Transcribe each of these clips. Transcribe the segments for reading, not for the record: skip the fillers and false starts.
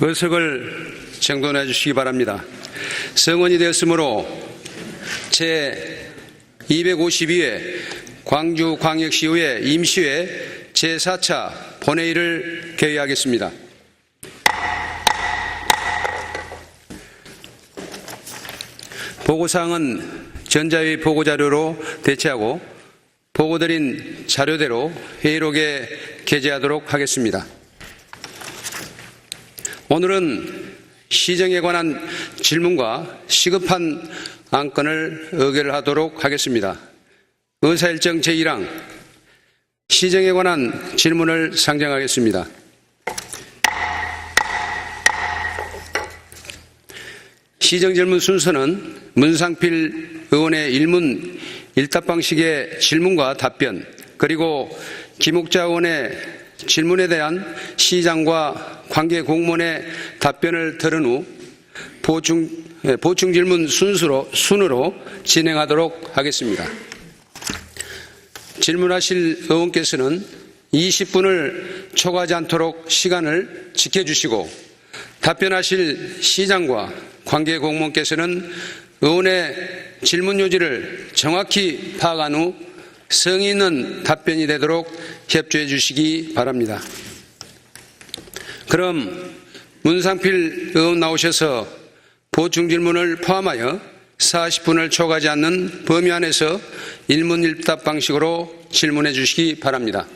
의석을 정돈해 주시기 바랍니다. 성원이 되었으므로 제252회 광주광역시의회 임시회 제4차 본회의를 개의하겠습니다. 보고사항은 전자의 보고자료로 대체하고 보고드린 자료대로 회의록에 게재하도록 하겠습니다. 오늘은 시정에 관한 질문과 시급한 안건을 의결하도록 하겠습니다. 의사일정 제1항 시정에 관한 질문을 상정하겠습니다. 시정질문 순서는 문상필 의원의 일문 일답 방식의 질문과 답변, 그리고 김옥자 의원의 질문에 대한 시장과 관계 공무원의 답변을 들은 후 보충 질문 순으로 진행하도록 하겠습니다. 질문하실 의원께서는 20분을 초과하지 않도록 시간을 지켜주시고, 답변하실 시장과 관계 공무원께서는 의원의 질문 요지를 정확히 파악한 후 성의 있는 답변이 되도록 협조해 주시기 바랍니다. 그럼 문상필 의원 나오셔서 보충 질문을 포함하여 40분을 초과하지 않는 범위 안에서 일문일답 방식으로 질문해 주시기 바랍니다.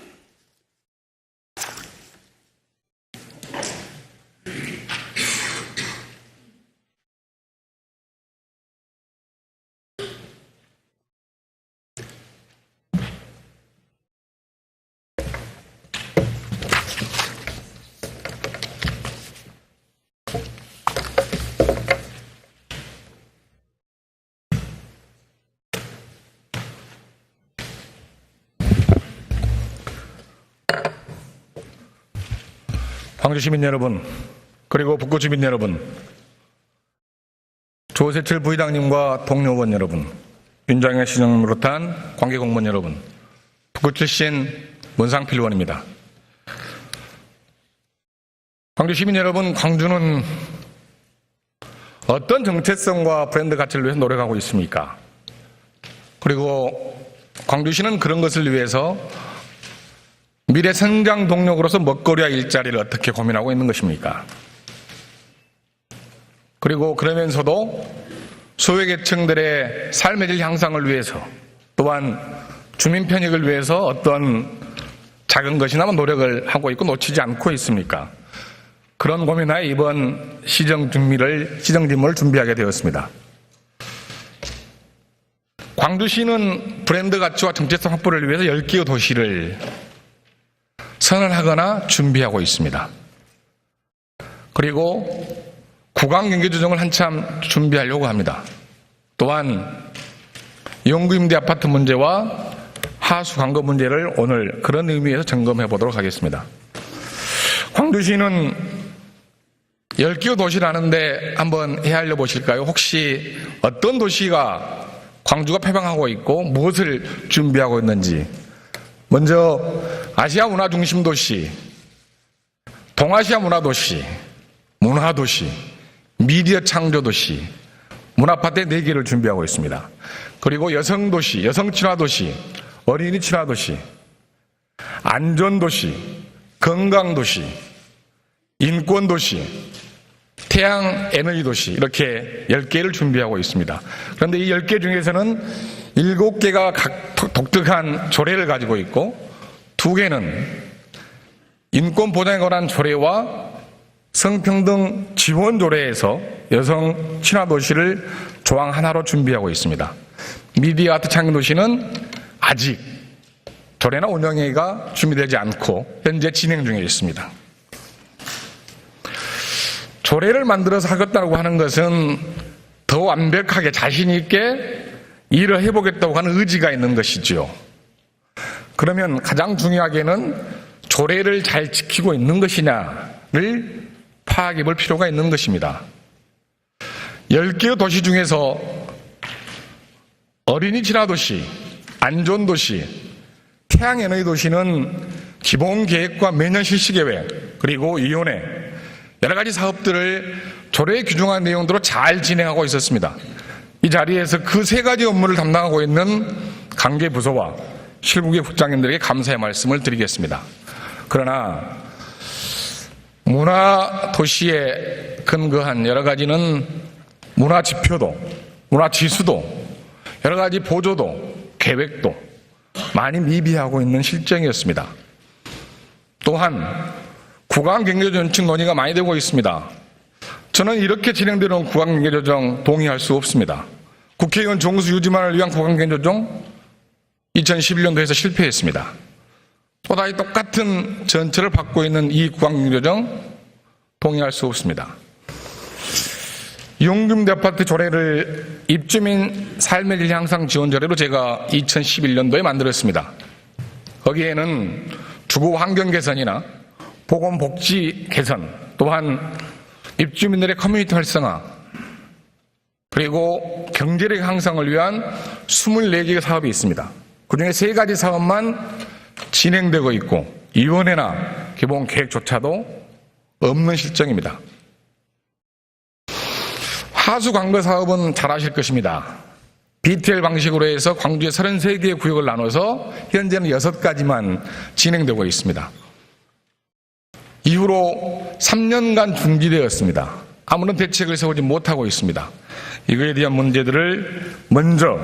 광주 시민 여러분, 그리고 북구 주민 여러분, 조세철 부의장님과 동료 의원 여러분, 윤장현 시장님으로 비롯한 관계 공무원 여러분, 북구 출신 문상필 의원입니다. 광주 시민 여러분, 광주는 어떤 정체성과 브랜드 가치를 위해서 노력하고 있습니까? 그리고 광주시는 그런 것을 위해서 미래 성장 동력으로서 먹거리와 일자리를 어떻게 고민하고 있는 것입니까? 그리고 그러면서도 소외계층들의 삶의 질 향상을 위해서, 또한 주민 편익을 위해서 어떤 작은 것이나마 노력을 하고 있고 놓치지 않고 있습니까? 그런 고민하에 이번 시정질문을 준비하게 되었습니다. 광주시는 브랜드 가치와 정체성 확보를 위해서 10개의 도시를 선언하거나 준비하고 있습니다. 그리고 구강 경계 조정을 한참 준비하려고 합니다. 또한 영구임대 아파트 문제와 하수 광거 문제를 오늘 그런 의미에서 점검해 보도록 하겠습니다. 광주시는 10개의 도시라는데 한번 헤아려 보실까요? 혹시 어떤 도시가 광주가 표방하고 있고 무엇을 준비하고 있는지. 먼저 아시아 문화중심도시, 동아시아 문화도시, 문화도시, 미디어 창조도시, 문화파트 4개를 준비하고 있습니다. 그리고 여성도시, 여성친화도시, 어린이 친화도시, 안전도시, 건강도시, 인권도시, 태양에너지도시, 이렇게 10개를 준비하고 있습니다. 그런데 이 10개 중에서는 7개가 각 독특한 조례를 가지고 있고, 2개는 인권 보장에 관한 조례와 성평등 지원 조례에서 여성 친화 도시를 조항 하나로 준비하고 있습니다. 미디어 아트 창의 도시는 아직 조례나 운영회의가 준비되지 않고 현재 진행 중에 있습니다. 조례를 만들어서 하겠다고 하는 것은 더 완벽하게 자신 있게 일을 해보겠다고 하는 의지가 있는 것이지요. 그러면 가장 중요하게는 조례를 잘 지키고 있는 것이냐를 파악해 볼 필요가 있는 것입니다. 10개의 도시 중에서 어린이 친화도시, 안전도시, 태양에너지 도시는 기본계획과 매년 실시계획, 그리고 위원회, 여러 가지 사업들을 조례에 규정한 내용대로 잘 진행하고 있었습니다. 이 자리에서 그 세 가지 업무를 담당하고 있는 관계 부서와 실무계 국장님들에게 감사의 말씀을 드리겠습니다. 그러나 문화 도시에 근거한 여러 가지는 문화 지표도, 문화 지수도, 여러 가지 보조도, 계획도 많이 미비하고 있는 실정이었습니다. 또한 구강경제조정 논의가 많이 되고 있습니다. 저는 이렇게 진행되는 구강경제조정 동의할 수 없습니다. 국회의원 정수 유지만을 위한 구강경제조정 2011년도에서 실패했습니다. 또다시 똑같은 전철을 받고 있는 이 구강경제조정 동의할 수 없습니다. 용금 아파트 조례를 입주민 삶의 질 향상 지원 조례로 제가 2011년도에 만들었습니다. 거기에는 주거 환경 개선이나 보건복지 개선, 또한 입주민들의 커뮤니티 활성화, 그리고 경제력 향상을 위한 24개의 사업이 있습니다. 그중에 3가지 사업만 진행되고 있고 위원회나 기본 계획조차도 없는 실정입니다. 하수 관거 사업은 잘 아실 것입니다. BTL 방식으로 해서 광주에 33개의 구역을 나눠서 현재는 6가지만 진행되고 있습니다. 이후로 3년간 중지되었습니다. 아무런 대책을 세우지 못하고 있습니다. 이거에 대한 문제들을 먼저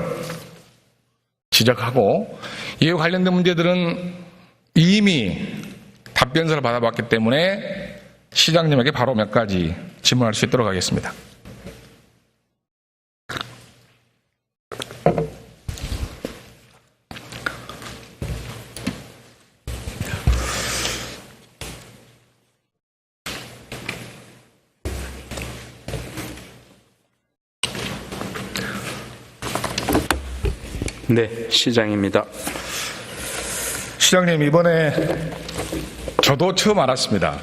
지적하고 이에 관련된 문제들은 이미 답변서를 받아봤기 때문에 시장님에게 바로 몇 가지 질문할 수 있도록 하겠습니다. 네, 시장입니다. 시장님, 이번에 저도 처음 알았습니다.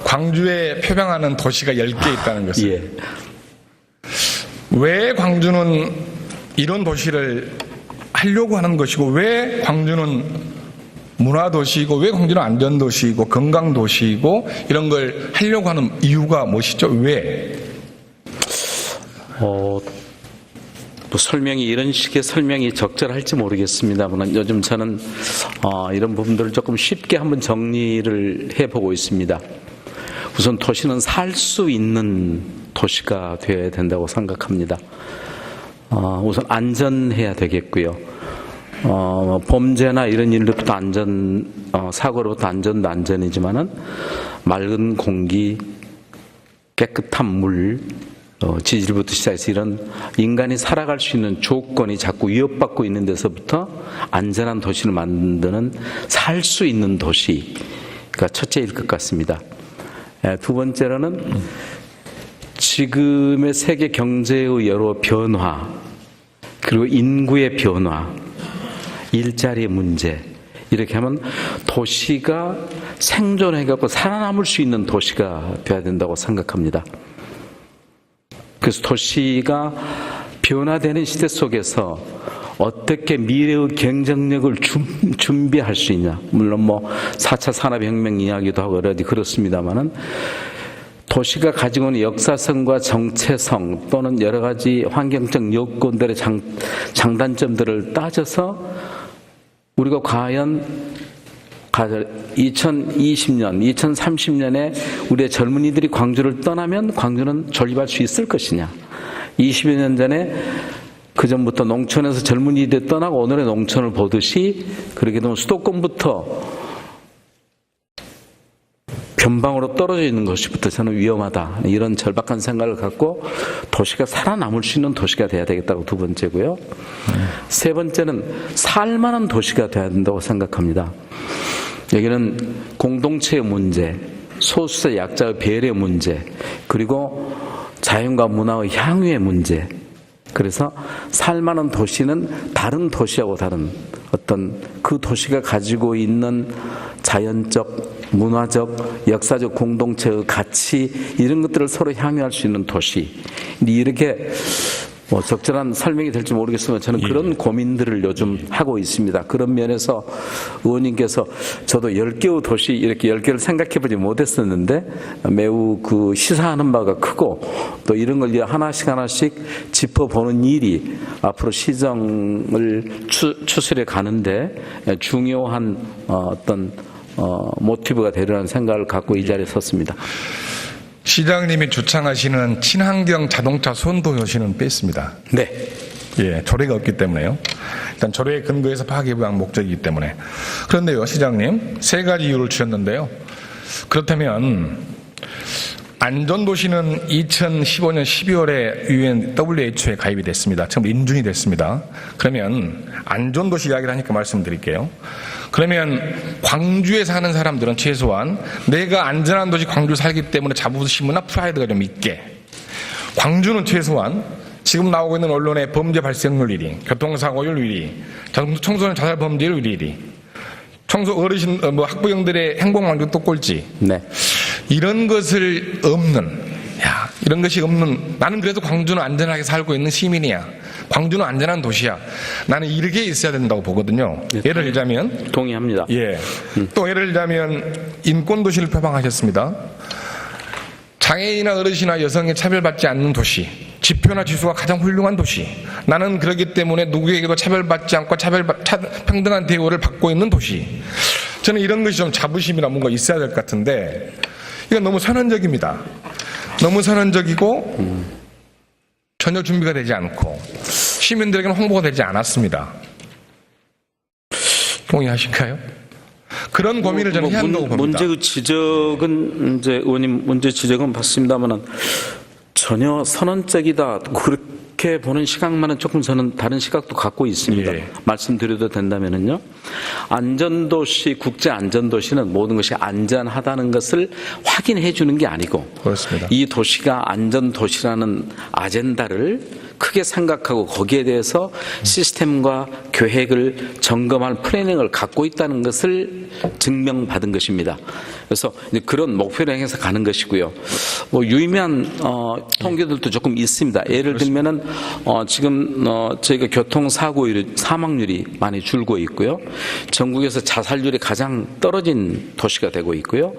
광주에 표방하는 도시가 10개 있다는 것을. 예. 왜 광주는 이런 도시를 하려고 하는 것이고, 왜 광주는 문화도시이고, 왜 광주는 안전도시이고, 건강도시이고, 이런 걸 하려고 하는 이유가 무엇이죠? 왜? 뭐 설명이 이런 식의 설명이 적절할지 모르겠습니다만 요즘 저는 이런 부분들을 조금 쉽게 한번 정리를 해보고 있습니다. 우선 도시는 살 수 있는 도시가 되어야 된다고 생각합니다. 우선 안전해야 되겠고요. 범죄나 이런 일로부터 사고로부터 안전도 안전이지만은 맑은 공기, 깨끗한 물, 지질부터 시작해서 이런 인간이 살아갈 수 있는 조건이 자꾸 위협받고 있는 데서부터 안전한 도시를 만드는 살 수 있는 도시가 첫째일 것 같습니다. 두 번째로는 지금의 세계 경제의 여러 변화, 그리고 인구의 변화, 일자리의 문제, 이렇게 하면 도시가 생존해갖고 살아남을 수 있는 도시가 되어야 된다고 생각합니다. 그래서 도시가 변화되는 시대 속에서 어떻게 미래의 경쟁력을 준비할 수 있냐. 물론 뭐 4차 산업혁명 이야기도 하고 여러 가지 그렇습니다만은 도시가 가지고 있는 역사성과 정체성 또는 여러 가지 환경적 요건들의 장단점들을 따져서 우리가 과연 2020년, 2030년에 우리의 젊은이들이 광주를 떠나면 광주는 존립할 수 있을 것이냐. 20여 년 전에 그 전부터 농촌에서 젊은이들이 떠나고 오늘의 농촌을 보듯이 그렇게 되면 수도권부터 변방으로 떨어져 있는 것부터 저는 위험하다. 이런 절박한 생각을 갖고 도시가 살아남을 수 있는 도시가 돼야 되겠다고 두 번째고요. 세 번째는 살만한 도시가 돼야 된다고 생각합니다. 여기는 공동체의 문제, 소수자 약자의 배려의 문제, 그리고 자연과 문화의 향유의 문제. 그래서 살만한 도시는 다른 도시하고 다른 어떤 그 도시가 가지고 있는 자연적, 문화적, 역사적 공동체의 가치, 이런 것들을 서로 향유할 수 있는 도시. 이렇게 뭐 적절한 설명이 될지 모르겠지만 저는 그런 고민들을 요즘 하고 있습니다. 그런 면에서 의원님께서 저도 10개의 도시 이렇게 10개를 생각해보지 못했었는데 매우 그 시사하는 바가 크고 또 이런 걸 하나씩 짚어보는 일이 앞으로 시정을 추스려 가는데 중요한 어떤 모티브가 되리라는 생각을 갖고 이 자리에 섰습니다. 시장님이 주창하시는 친환경 자동차 선도효시는 뺐습니다. 네. 예, 조례가 없기 때문에요. 일단 조례에 근거해서 파기부양 목적이기 때문에. 그런데요, 시장님, 3가지 이유를 주셨는데요. 그렇다면 안전도시는 2015년 12월에 WHO에 가입이 됐습니다. 처음 인준이 됐습니다. 그러면 안전도시 이야기를 하니까 말씀드릴게요. 그러면 광주에 사는 사람들은 최소한 내가 안전한 도시 광주 살기 때문에 자부심이나 프라이드가 좀 있게, 광주는 최소한 지금 나오고 있는 언론의 범죄 발생률 1위, 교통사고율 1위, 청소년 자살 범죄율 1위, 어르신, 학부형들의 행복만족도 꼴찌. 네. 이런 것을 없는, 이런 것이 없는, 나는 그래도 광주는 안전하게 살고 있는 시민이야. 광주는 안전한 도시야. 나는 이렇게 있어야 된다고 보거든요. 예를 들자면. 동의합니다. 예. 또 예를 들자면, 인권도시를 표방하셨습니다. 장애인이나 어르신이나 여성의 차별받지 않는 도시. 지표나 지수가 가장 훌륭한 도시. 나는 그렇기 때문에 누구에게도 차별받지 않고 평등한 대우를 받고 있는 도시. 저는 이런 것이 좀 자부심이나 뭔가 있어야 될 것 같은데, 이건 너무 선언적입니다. 너무 선언적이고 전혀 준비가 되지 않고 시민들에게는 홍보가 되지 않았습니다. 동의하실까요? 그런 고민을 저는 해야 한다고 봅니다. 문제 지적은 이제 의원님 문제 지적은 받습니다만은 전혀 선언적이다 그렇게 보는 시각만은 조금 저는 다른 시각도 갖고 있습니다. 예. 말씀드려도 된다면은요. 안전도시, 국제 안전도시는 모든 것이 안전하다는 것을 확인해 주는 게 아니고 그렇습니다. 이 도시가 안전도시라는 아젠다를 크게 생각하고 거기에 대해서 시스템과 계획을 점검할 플래닝을 갖고 있다는 것을 증명받은 것입니다. 그래서 이제 그런 목표를 향해서 가는 것이고요. 뭐 유의미한 통계들도 조금 있습니다. 예를 들면은 지금 저희가 교통사고율, 사망률이 많이 줄고 있고요. 전국에서 자살률이 가장 떨어진 도시가 되고 있고요.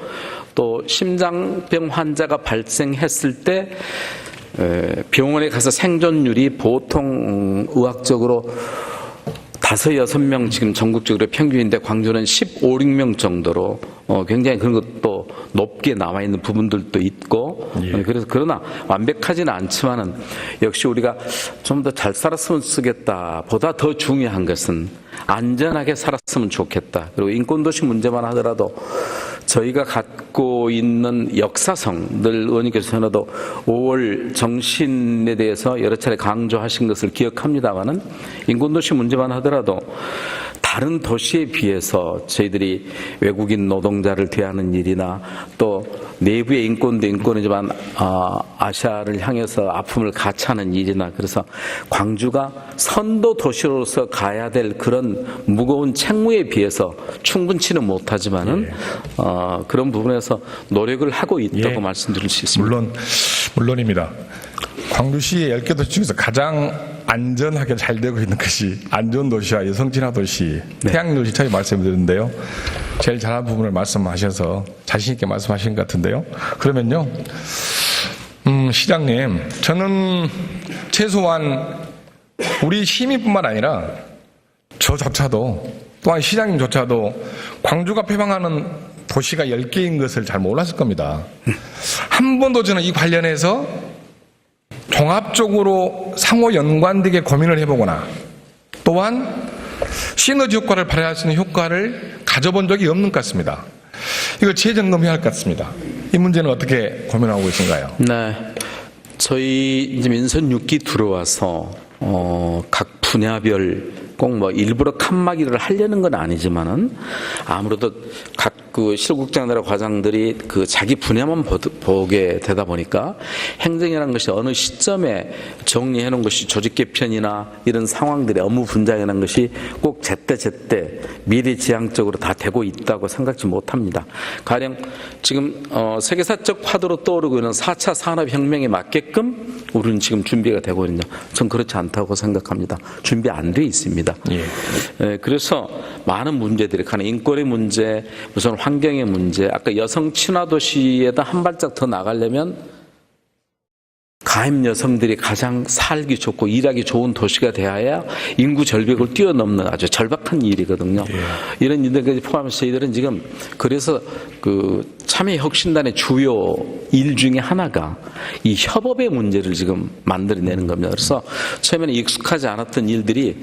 또 심장병 환자가 발생했을 때 병원에 가서 생존율이 보통 의학적으로 5, 6명 지금 전국적으로 평균인데 광주는 15, 16명 정도로 굉장히 그런 것도 높게 나와 있는 부분들도 있고 그래서 그러나 완벽하지는 않지만은 역시 우리가 좀 더 잘 살았으면 쓰겠다 보다 더 중요한 것은 안전하게 살았으면 좋겠다. 그리고 인권도시 문제만 하더라도 저희가 갖고 있는 역사성, 늘 의원님께서 전화도 5월 정신에 대해서 여러 차례 강조하신 것을 기억합니다마는 인권도시 문제만 하더라도 다른 도시에 비해서 저희들이 외국인 노동자를 대하는 일이나 또 내부의 인권도 인권이지만 아시아를 향해서 아픔을 같이 하는 일이나 그래서 광주가 선도 도시로서 가야 될 그런 무거운 책무에 비해서 충분치는 못하지만은 그런 부분에서 노력을 하고 있다고 말씀드릴 수 있습니다. 물론입니다. 광주시의 10개 도시 중에서 가장 안전하게 잘 되고 있는 것이 안전도시와 여성친화도시, 태양도시 처음 말씀드렸는데요. 제일 잘한 부분을 말씀하셔서 자신 있게 말씀하신 것 같은데요. 그러면요, 시장님, 저는 최소한 우리 시민뿐만 아니라 저조차도 또한 시장님조차도 광주가 표방하는 도시가 10개인 것을 잘 몰랐을 겁니다. 한 번도 저는 이 관련해서 종합적으로 상호 연관되게 고민을 해보거나 또한 시너지 효과를 발휘할 수 있는 효과를 가져본 적이 없는 것 같습니다. 이걸 재점검해야 할 것 같습니다. 이 문제는 어떻게 고민하고 계신가요? 네. 저희 이제 민선 6기 들어와서 각 분야별 꼭 뭐 일부러 칸막이를 하려는 건 아니지만은 아무래도 각 그 실국장이나 과장들이 그 자기 분야만 보게 되다 보니까 행정이라는 것이 어느 시점에 정리해 놓은 것이 조직 개편이나 이런 상황들의 업무 분장이라는 것이 꼭 제때 미래지향적으로 다 되고 있다고 생각지 못합니다. 가령 지금 세계사적 파도로 떠오르고 있는 4차 산업혁명에 맞게끔 우리는 지금 준비가 되고 있느냐? 전 그렇지 않다고 생각합니다. 준비 안 돼 있습니다. 그래서 많은 문제들이 가는 인권의 문제, 우선 환경의 문제, 아까 여성 친화 도시에다 한 발짝 더 나가려면 가임 여성들이 가장 살기 좋고 일하기 좋은 도시가 되어야 인구 절벽을 뛰어넘는 아주 절박한 일이거든요. 이런 일들까지 포함해서 저희들은 지금 그래서 그 참여혁신단의 주요 일 중에 하나가 이 협업의 문제를 지금 만들어내는 겁니다. 그래서 처음에는 익숙하지 않았던 일들이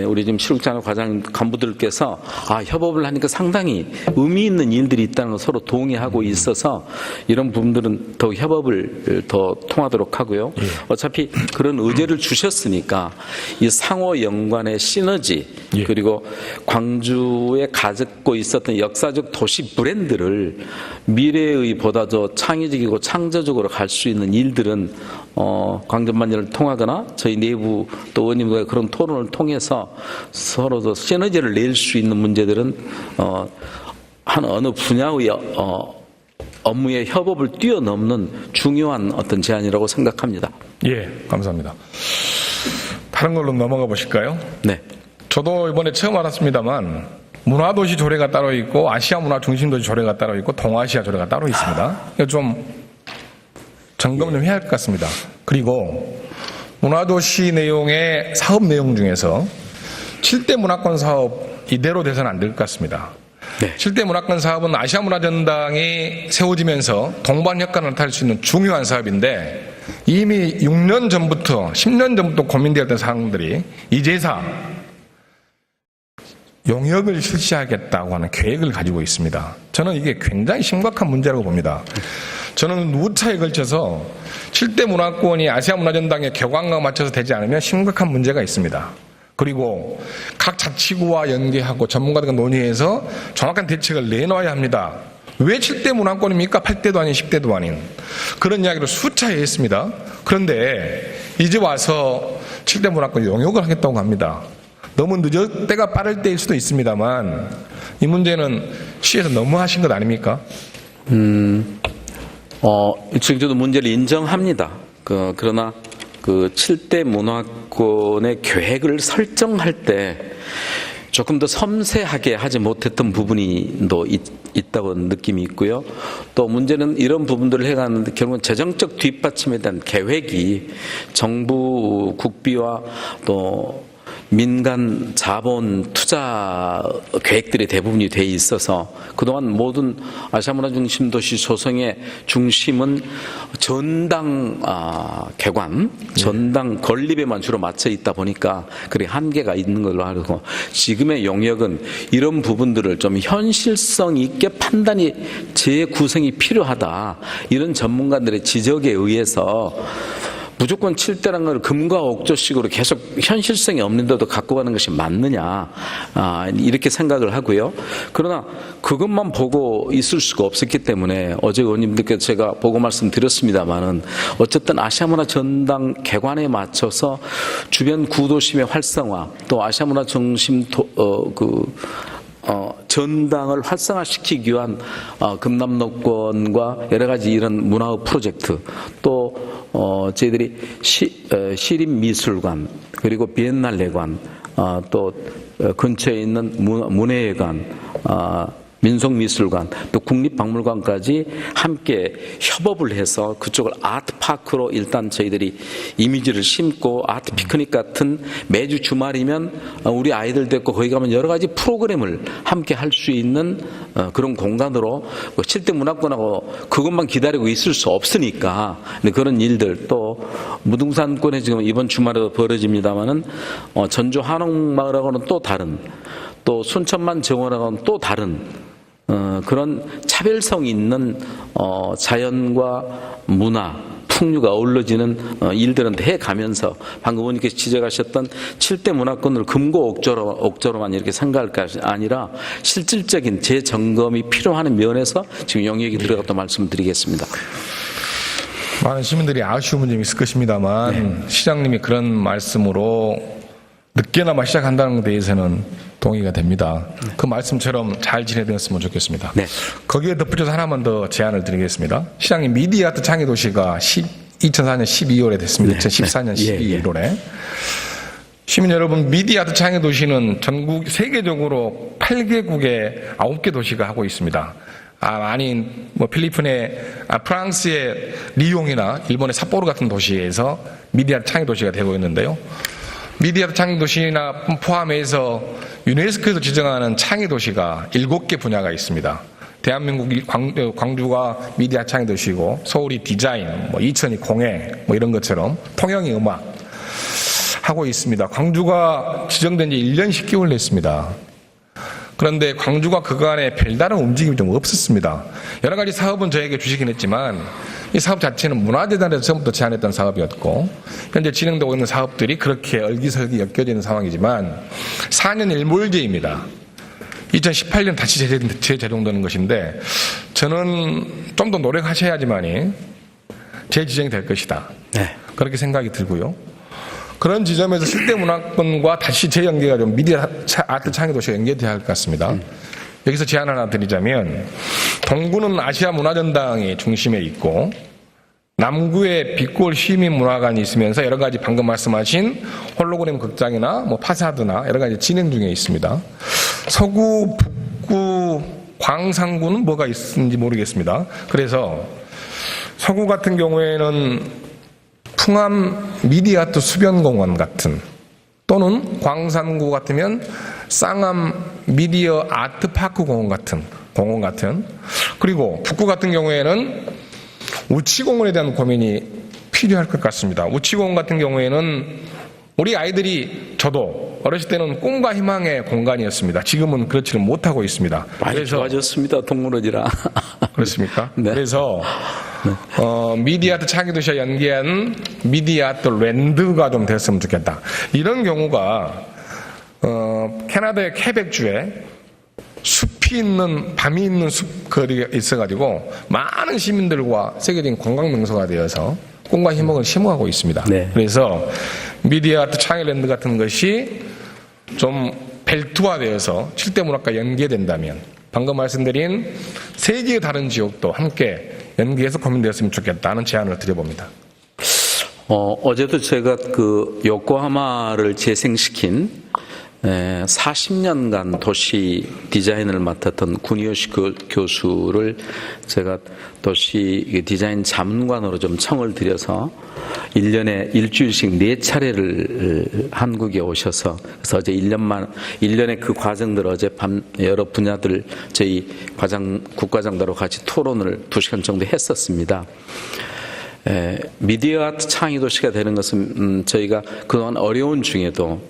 우리 지금 실국장 과장 간부들께서 협업을 하니까 상당히 의미 있는 일들이 있다는 걸 서로 동의하고 있어서 이런 부분들은 더 협업을 더 통하도록 하고요. 어차피 그런 의제를 주셨으니까 이 상호 연관의 시너지 그리고 광주에 가지고 있었던 역사적 도시 브랜드를 미래의 보다 더 창의적이고 창조적으로 갈 수 있는 일들은 광전만년을 통하거나 저희 내부 또 의원님과 그런 토론을 통해서 서로 더 시너지를 낼 수 있는 문제들은 한 어느 분야의 업무의 협업을 뛰어넘는 중요한 어떤 제안이라고 생각합니다. 예, 감사합니다. 다른 걸로 넘어가 보실까요? 네. 저도 이번에 처음 알았습니다만 문화도시 조례가 따로 있고 아시아 문화 중심도시 조례가 따로 있고 동아시아 조례가 따로 있습니다. 이거 좀 점검 좀 해야 할 것 같습니다. 그리고 문화도시 내용의 사업 내용 중에서 7대 문화권 사업 이대로 돼서는 안 될 것 같습니다. 네. 7대 문화권 사업은 아시아 문화전당이 세워지면서 동반 효과를 나타낼 수 있는 중요한 사업인데 이미 6년 전부터 10년 전부터 고민되었던 사항들이 이제사 용역을 실시하겠다고 하는 계획을 가지고 있습니다. 저는 이게 굉장히 심각한 문제라고 봅니다. 저는 누차에 걸쳐서 7대 문화권이 아시아 문화전당의 격앙과 맞춰서 되지 않으면 심각한 문제가 있습니다. 그리고 각 자치구와 연계하고 전문가들과 논의해서 정확한 대책을 내놓아야 합니다. 왜 7대 문화권입니까? 8대도 아닌 10대도 아닌. 그런 이야기를 수차에 했습니다. 그런데 이제 와서 7대 문화권 용역을 하겠다고 합니다. 너무 때가 빠를 때일 수도 있습니다만 이 문제는 시에서 너무 하신 것 아닙니까? 지금 저도 문제를 인정합니다. 그러나 그 7대 문화권의 계획을 설정할 때 조금 더 섬세하게 하지 못했던 부분이 또 있다고 느낌이 있고요. 또 문제는 이런 부분들을 해가는데 결국은 재정적 뒷받침에 대한 계획이 정부 국비와 또 민간 자본 투자 계획들이 대부분이 돼 있어서 그동안 모든 아시아문화 중심 도시 조성의 중심은 전당 개관, 전당 건립에만 주로 맞춰 있다 보니까 그게 한계가 있는 걸로 알고 지금의 용역은 이런 부분들을 좀 현실성 있게 판단이 재구성이 필요하다. 이런 전문가들의 지적에 의해서 무조건 7대라는 걸 금과 옥조식으로 계속 현실성이 없는데도 갖고 가는 것이 맞느냐 이렇게 생각을 하고요. 그러나 그것만 보고 있을 수가 없었기 때문에 어제 의원님들께 제가 보고 말씀드렸습니다마는 어쨌든 아시아문화 전당 개관에 맞춰서 주변 구도심의 활성화 또 아시아문화 중심 전당을 활성화시키기 위한 금남로권과 여러 가지 이런 문화의 프로젝트 또 저희들이 시립미술관 그리고 비엔날레관 또 근처에 있는 문예회관 민속미술관 또 국립박물관까지 함께 협업을 해서 그쪽을 아트파크로 일단 저희들이 이미지를 심고 아트 피크닉 같은 매주 주말이면 우리 아이들 데리고 거기 가면 여러 가지 프로그램을 함께 할 수 있는 그런 공간으로 7대 문화권하고 그것만 기다리고 있을 수 없으니까 그런 일들 또 무등산권에 지금 이번 주말에도 벌어집니다마는 전주 한옥마을하고는 또 다른 또 순천만 정원하고는 또 다른 그런 차별성 있는 자연과 문화, 풍류가 어우러지는 일들은 해가면서 방금 의원님께서 지적하셨던 7대 문화권을 금고 옥조로만 이렇게 생각할 것이 아니라 실질적인 재점검이 필요한 면에서 지금 영역이 들어갔다고 말씀드리겠습니다. 많은 시민들이 아쉬움은 좀 있을 것입니다만 시장님이 그런 말씀으로 늦게나마 시작한다는 것에 대해서는 동의가 됩니다. 그 말씀처럼 잘 진행되었으면 좋겠습니다. 네. 거기에 덧붙여서 하나만 더 제안을 드리겠습니다. 시장님 미디어아트 창의도시가 2004년 12월에 됐습니다. 2014년 12월에. 시민 여러분, 미디어아트 창의도시는 전국 세계적으로 8개국에 9개 도시가 하고 있습니다. 필리핀의, 프랑스의 리옹이나 일본의 삿포로 같은 도시에서 미디어아트 창의도시가 되고 있는데요. 미디어아트 창의도시나 포함해서 유네스코에서 지정하는 창의도시가 7개 분야가 있습니다. 대한민국 광주가 미디어아트 창의도시고, 서울이 디자인, 이천이 공예, 이런 것처럼 통영이 음악 하고 있습니다. 광주가 지정된 지 1년 10개월 됐습니다. 그런데 광주가 그간에 별다른 움직임이 좀 없었습니다. 여러 가지 사업은 저에게 주시긴 했지만 이 사업 자체는 문화재단에서 처음부터 제안했던 사업이었고 현재 진행되고 있는 사업들이 그렇게 얼기설기 엮여지는 상황이지만 4년 일몰제입니다. 2018년 다시 재제동되는 것인데 저는 좀 더 노력하셔야지만이 재지정이 될 것이다. 네. 그렇게 생각이 들고요. 그런 지점에서 실대 문화권과 다시 재연계가 좀 미디어 아트 창의도시가 연계돼야 할 것 같습니다. 여기서 제안 하나 드리자면 동구는 아시아 문화전당이 중심에 있고 남구에 빛골 시민문화관이 있으면서 여러 가지 방금 말씀하신 홀로그램 극장이나 파사드나 여러 가지 진행 중에 있습니다. 서구, 북구, 광산구는 뭐가 있는지 모르겠습니다. 그래서 서구 같은 경우에는 풍암 미디어아트 수변공원 같은 또는 광산구 같으면 쌍암 미디어 아트파크 공원 같은 그리고 북구 같은 경우에는 우치공원에 대한 고민이 필요할 것 같습니다. 우치공원 같은 경우에는 우리 아이들이 저도 어렸을 때는 꿈과 희망의 공간이었습니다. 지금은 그렇지는 못하고 있습니다. 많이 좋아졌습니다. 동물원이라. 그렇습니까? 네. 그래서 미디어아트 창의도시와 연계한 미디어아트 랜드가 좀 됐으면 좋겠다. 이런 경우가 캐나다의 퀘벡주에 숲이 있는 밤이 있는 숲 거리가 있어가지고 많은 시민들과 세계적인 관광 명소가 되어서 꿈과 희망을 심어가고 있습니다. 네. 그래서 미디어아트 창의랜드 같은 것이 좀 벨트화되어서 7대 문화과 연계된다면 방금 말씀드린 세계의 다른 지역도 함께 연계해서 고민되었으면 좋겠다는 제안을 드려봅니다. 어제도 제가 그 요코하마를 재생시킨 40년간 도시 디자인을 맡았던 구니요시 교수를 제가 도시 디자인 자문관으로 좀 청을 드려서 1년에 일주일씩 4차례를 한국에 오셔서 그래서 어제 1년에 그 과정들 어젯밤 여러 분야들 저희 국과장들하고 같이 토론을 2시간 정도 했었습니다. 미디어 아트 창의 도시가 되는 것은 저희가 그동안 어려운 중에도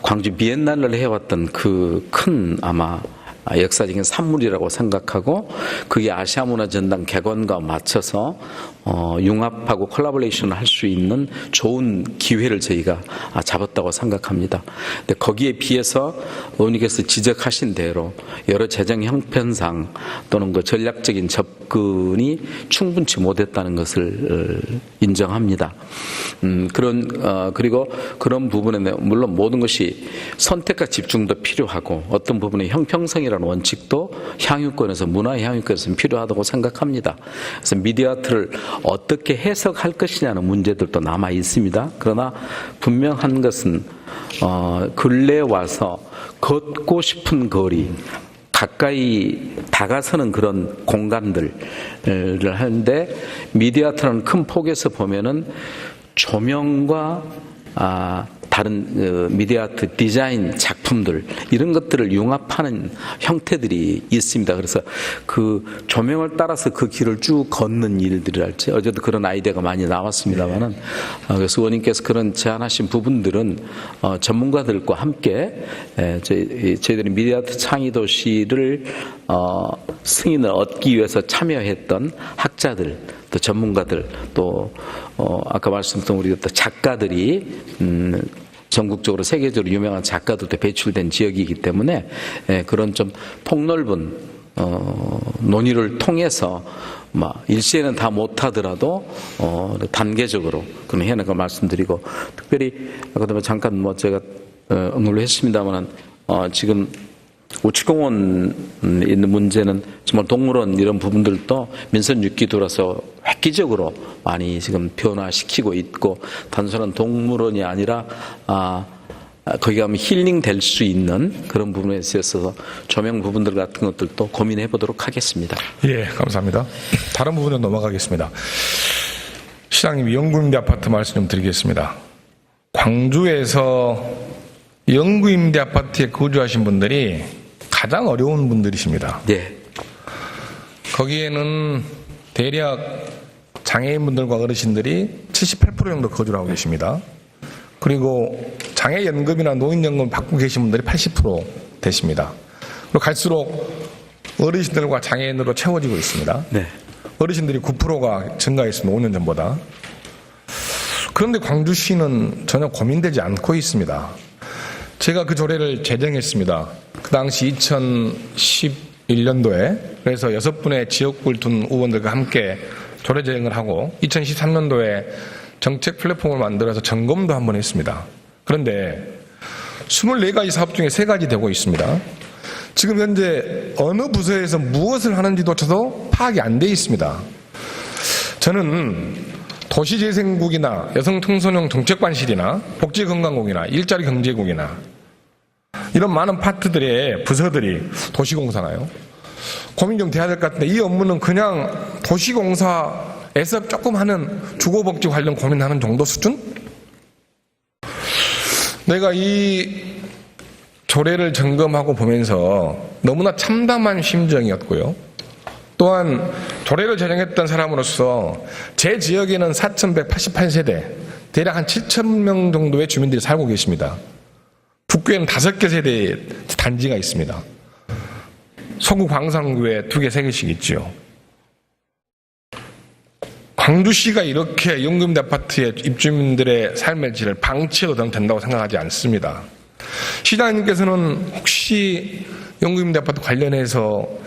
광주 비엔날레를 해왔던 그 큰 아마 역사적인 산물이라고 생각하고 그게 아시아 문화 전당 개관과 맞춰서 융합하고 콜라보레이션을 할 수 있는 좋은 기회를 저희가 잡았다고 생각합니다. 근데 거기에 비해서 의원님께서 지적하신 대로 여러 재정 형편상 또는 그 전략적인 접근이 충분치 못했다는 것을 인정합니다. 그리고 그런 부분에 물론 모든 것이 선택과 집중도 필요하고 어떤 부분에 형평성이라는 원칙도 향유권에서 문화 향유권에서 필요하다고 생각합니다. 그래서 미디어 아트를 어떻게 해석할 것이냐는 문제들도 남아 있습니다. 그러나 분명한 것은 근래에 와서 걷고 싶은 거리, 가까이 다가서는 그런 공간들을 하는데 미디어 아트라는 큰 폭에서 보면은 조명과 다른 미디어 아트 디자인 작품들 이런 것들을 융합하는 형태들이 있습니다. 그래서 그 조명을 따라서 그 길을 쭉 걷는 일들이랄지 어제도 그런 아이디어가 많이 나왔습니다만은 그래서 의원님께서 그런 제안하신 부분들은 전문가들과 함께 저희들이 미디어 아트 창의 도시를 승인을 얻기 위해서 참여했던 학자들 또 전문가들 또 아까 말씀드린 우리 또 작가들이 전국적으로 세계적으로 유명한 작가들도 배출된 지역이기 때문에 그런 좀 폭넓은 논의를 통해서 일시에는 다 못하더라도 단계적으로 그런 해내는 걸 말씀드리고 특별히 아까도 잠깐 제가 언급을 했습니다만은 지금 우치공원 있는 문제는 정말 동물원 이런 부분들도 민선 6기 들어서 획기적으로 많이 지금 변화시키고 있고 단순한 동물원이 아니라 거기 가면 힐링 될 수 있는 그런 부분에 있어서 조명 부분들 같은 것들도 고민해 보도록 하겠습니다. 예, 감사합니다. 다른 부분으로 넘어가겠습니다. 시장님, 영구임대 아파트 말씀 좀 드리겠습니다. 광주에서 영구임대 아파트에 거주하신 분들이 가장 어려운 분들이십니다. 네. 거기에는 대략 장애인분들과 어르신들이 78% 정도 거주를 하고 계십니다. 그리고 장애연금이나 노인연금 받고 계신 분들이 80% 되십니다. 그리고 갈수록 어르신들과 장애인으로 채워지고 있습니다. 네. 어르신들이 9%가 증가했습니다. 5년 전보다. 그런데 광주시는 전혀 고민되지 않고 있습니다. 제가 그 조례를 제정했습니다. 그 당시 2011년도에 그래서 6분의 지역구를 둔 의원들과 함께 조례 제정을 하고 2013년도에 정책 플랫폼을 만들어서 점검도 한번 했습니다. 그런데 24가지 사업 중에 3가지 되고 있습니다. 지금 현재 어느 부서에서 무엇을 하는지조차도 파악이 안 돼 있습니다. 저는 도시재생국이나 여성청소년 정책관실이나 복지건강국이나 일자리경제국이나 이런 많은 파트들의 부서들이 도시공사나요? 고민 좀 돼야 될 것 같은데 이 업무는 그냥 도시공사에서 조금 하는 주거복지 관련 고민하는 정도 수준? 내가 이 조례를 점검하고 보면서 너무나 참담한 심정이었고요. 또한 조례를 제정했던 사람으로서 제 지역에는 4,188세대, 대략 한 7,000명 정도의 주민들이 살고 계십니다. 북구에는 5개 세대의 단지가 있습니다. 서구 광산구에 2개, 3개씩 있지요. 광주시가 이렇게 연금대 아파트의 입주민들의 삶의 질을 방치해도 저는 된다고 생각하지 않습니다. 시장님께서는 혹시 연금대 아파트 관련해서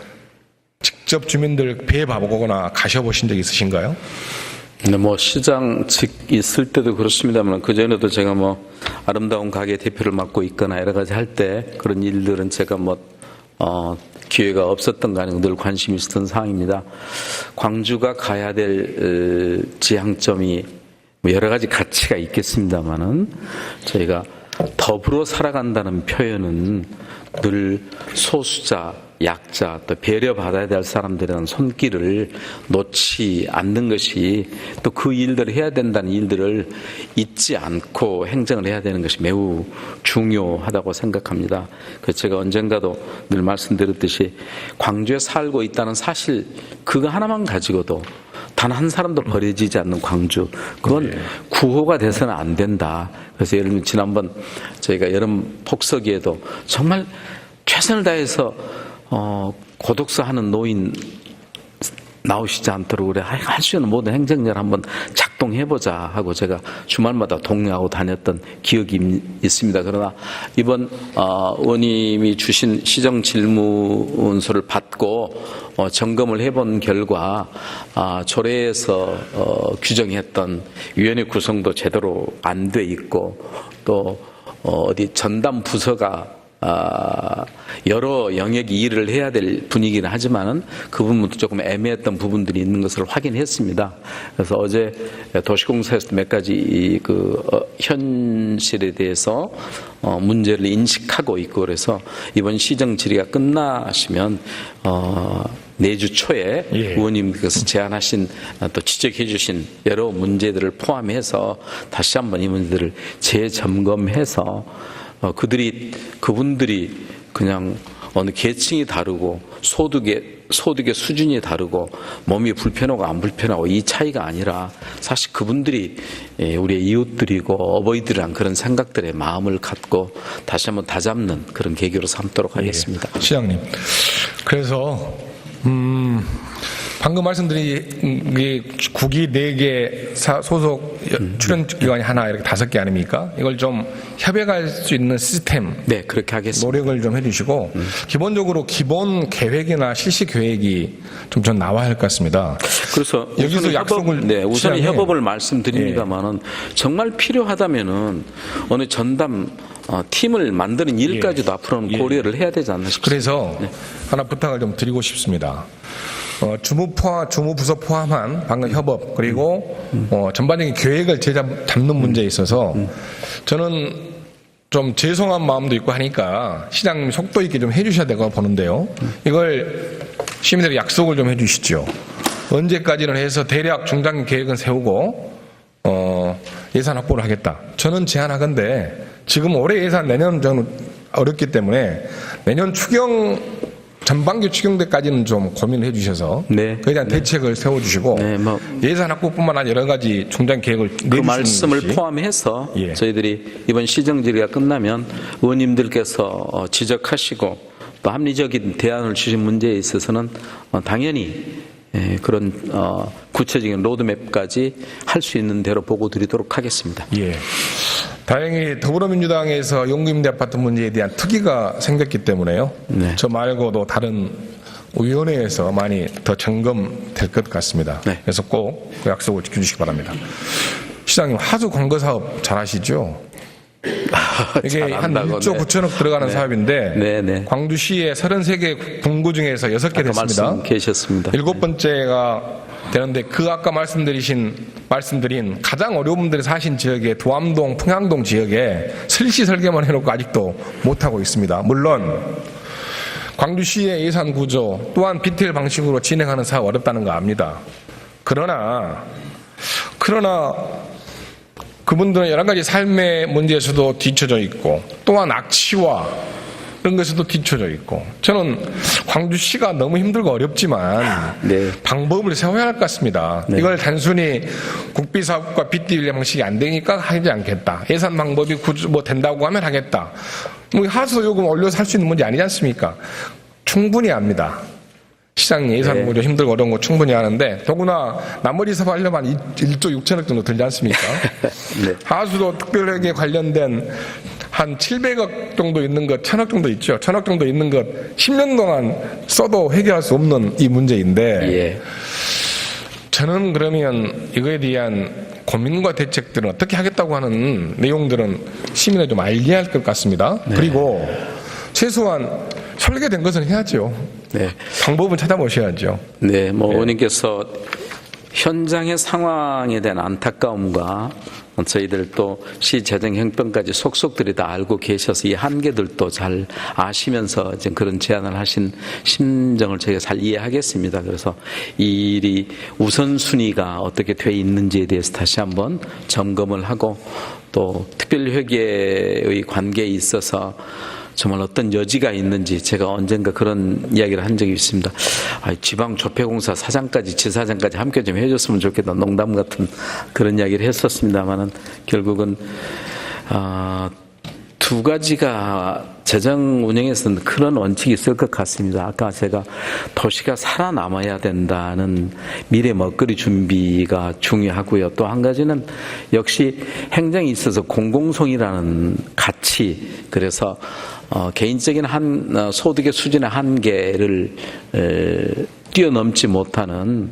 직접 주민들 뵈 봐보거나 가셔보신 적 있으신가요? 네, 시장직 있을 때도 그렇습니다만 그전에도 제가 아름다운 가게 대표를 맡고 있거나 여러 가지 할 때 그런 일들은 제가 기회가 없었던 거 아니고 늘 관심이 있었던 사항입니다. 광주가 가야 될 지향점이 여러 가지 가치가 있겠습니다만은 저희가 더불어 살아간다는 표현은 늘 소수자, 약자, 또 배려받아야 될 사람들이라는 손길을 놓지 않는 것이 또 그 일들을 해야 된다는 일들을 잊지 않고 행정을 해야 되는 것이 매우 중요하다고 생각합니다. 그래서 제가 언젠가도 늘 말씀드렸듯이 광주에 살고 있다는 사실 그거 하나만 가지고도 단 한 사람도 버려지지 않는 광주, 그건 구호가 돼서는 안 된다. 그래서 예를 들면 지난번 저희가 여름 폭서기에도 정말 최선을 다해서 고독서 하는 노인 나오시지 않도록 그래 할 수 있는 모든 행정력을 한번 작동해보자 하고 제가 주말마다 동료하고 다녔던 기억이 있습니다. 그러나 이번 의원님이 주신 시정 질문서를 받고 점검을 해본 결과 조례에서 규정했던 위원회 구성도 제대로 안 돼 있고 또 어디 전담 부서가 여러 영역이 일을 해야 될 분위기는 하지만은 그 부분도 조금 애매했던 부분들이 있는 것을 확인했습니다. 그래서 어제 도시공사에서 몇 가지 현실에 대해서 문제를 인식하고 있고 그래서 이번 시정 질의가 끝나시면 내주 초에 예. 의원님께서 제안하신 또 지적해 주신 여러 문제들을 포함해서 다시 한번 이 문제들을 재점검해서 그분들이 그냥 어느 계층이 다르고 소득의 수준이 다르고 몸이 불편하고 안 불편하고 이 차이가 아니라 사실 그분들이 우리의 이웃들이고 어버이들이란 그런 생각들의 마음을 갖고 다시 한번 다잡는 그런 계기로 삼도록 하겠습니다. 예. 시장님. 그래서 방금 말씀드린 게 국이 4개 소속 출연 기관이 하나 이렇게 5개 아닙니까? 이걸 좀 협약할 수 있는 시스템 네, 그렇게 하겠습니다. 노력을 좀 해주시고 기본적으로 기본 계획이나 실시 계획이 좀 전 나와야 할 것 같습니다. 그래서 여기서 우선 약속을 우선 시장님. 협업을 말씀드립니다만은 정말 필요하다면은 어느 전담 팀을 만드는 일까지도 앞으로는 고려를 해야 되지 않나 싶습니다. 그래서 하나 부탁을 좀 드리고 싶습니다. 주무부서 포함한 방금 협업 그리고 전반적인 계획을 잡는 문제에 있어서 저는 좀 죄송한 마음도 있고 하니까 시장님 속도 있게 좀 해주셔야 되고 보는데요. 이걸 시민들에게 약속을 좀 해주시죠. 언제까지는 해서 대략 중장기 계획은 세우고 예산 확보를 하겠다. 저는 제안하건데 지금 올해 예산 내년 저는 어렵기 때문에 내년 전반기 추경대까지는 좀 고민을 해주셔서 네. 그에 대한 대책을 세워주시고 네, 예산 확보뿐만 아니라 여러 가지 중장 계획을 그 내주시는 말씀을 것이 포함해서 예. 저희들이 이번 시정질의가 끝나면 의원님들께서 지적하시고 또 합리적인 대안을 주신 문제에 있어서는 당연히 그런 구체적인 로드맵까지 할 수 있는 대로 보고 드리도록 하겠습니다. 예. 다행히 더불어민주당에서 용기임대 아파트 문제에 대한 특위가 생겼기 때문에요. 네. 저 말고도 다른 위원회에서 많이 더 점검될 것 같습니다. 네. 그래서 꼭 그 약속을 지켜주시기 바랍니다. 시장님 하수 광거 사업 잘 아시죠? 이게 한 잘한다고, 1조 네. 9천억 들어가는 네. 사업인데 네, 네. 광주시의 33개 분구 중에서 6개 아까 됐습니다. 말씀 계셨습니다. 7번째가 되는데 그 아까 말씀드린 가장 어려운 분들이 사신 지역에 도암동, 평양동 지역에 설치 설계만 해놓고 아직도 못하고 있습니다. 물론 광주시의 예산 구조 또한 BTL 방식으로 진행하는 사업 어렵다는 거 압니다. 그러나 그분들은 여러 가지 삶의 문제에서도 뒤처져 있고 또한 악취와 이런 것에도 뒤처져 있고 저는 광주시가 너무 힘들고 어렵지만 네. 방법을 세워야 할 것 같습니다. 네. 이걸 단순히 국비사업과 빚딜 방식이 안 되니까 하지 않겠다. 예산 방법이 된다고 하면 하겠다. 하수 요금 올려서 할 수 있는 문제 아니지 않습니까? 충분히 압니다. 시장 예산 네. 구조 힘들고 어려운 거 충분히 아는데 더구나 나머지 사업 하려면 1조 6천억 정도 들지 않습니까? 네. 하수도 특별하게 관련된 한 700억 정도 있는 것, 1000억 정도 있죠. 1000억 정도 있는 것 10년 동안 써도 해결할 수 없는 이 문제인데 예. 저는 그러면 이거에 대한 고민과 대책들은 어떻게 하겠다고 하는 내용들은 시민에 좀 알게 할 것 같습니다. 네. 그리고 최소한 설계된 것은 해야죠. 네. 방법은 찾아보셔야죠. 네, 의원님께서 현장의 상황에 대한 안타까움과 저희들 또 시 재정 형편까지 속속들이 다 알고 계셔서 이 한계들도 잘 아시면서 지금 그런 제안을 하신 심정을 저희가 잘 이해하겠습니다. 그래서 이 일이 우선순위가 어떻게 돼 있는지에 대해서 다시 한번 점검을 하고 또 특별회계의 관계에 있어서 정말 어떤 여지가 있는지 제가 언젠가 그런 이야기를 한 적이 있습니다. 지방조폐공사 사장까지 지사장까지 함께 좀 해줬으면 좋겠다. 농담 같은 그런 이야기를 했었습니다만은 결국은 두 가지가 재정 운영에서는 그런 원칙이 있을 것 같습니다. 아까 제가 도시가 살아남아야 된다는 미래 먹거리 준비가 중요하고요. 또 한 가지는 역시 행정에 있어서 공공성이라는 가치, 그래서 개인적인 소득의 수준의 한계를 뛰어넘지 못하는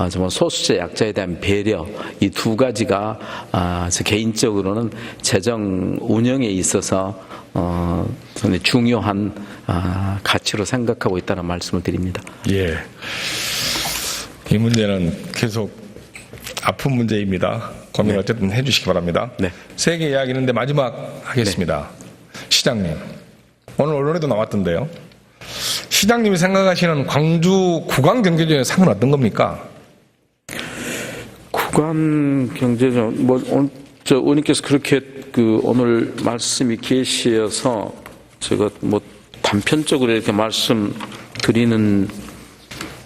정말 소수자 약자에 대한 배려, 이 두 가지가 저 개인적으로는 재정 운영에 있어서 상당히 중요한 가치로 생각하고 있다는 말씀을 드립니다. 예. 이 문제는 계속 아픈 문제입니다. 고민 어쨌든 해주시기 바랍니다. 네. 세 개 이야기 있는데 마지막 하겠습니다. 시장님, 오늘 언론에도 나왔던데요. 시장님이 생각하시는 광주 구간경제적인 상은 어떤 겁니까? 구간경제적, 의원님께서 그렇게 오늘 말씀이 계시어서 제가 단편적으로 이렇게 말씀드리는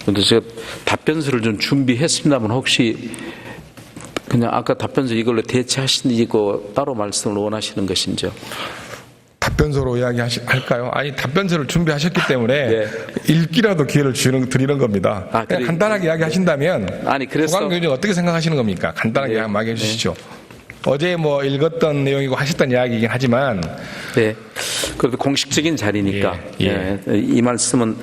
근데 제가 답변서를 좀 준비했습니다만 혹시 그냥 아까 답변서 이걸로 대체하시고 따로 말씀을 원하시는 것인지요? 답변서로 이야기할까요? 아니, 답변서를 준비하셨기 때문에 네. 읽기라도 기회를 드리는 겁니다. 그냥 간단하게 이야기하신다면 그래서 구간경제 어떻게 생각하시는 겁니까? 간단하게 이야기해 주시죠. 어제 읽었던 내용이고 하셨던 이야기이긴 하지만 네. 그래도 공식적인 자리니까 이 말씀은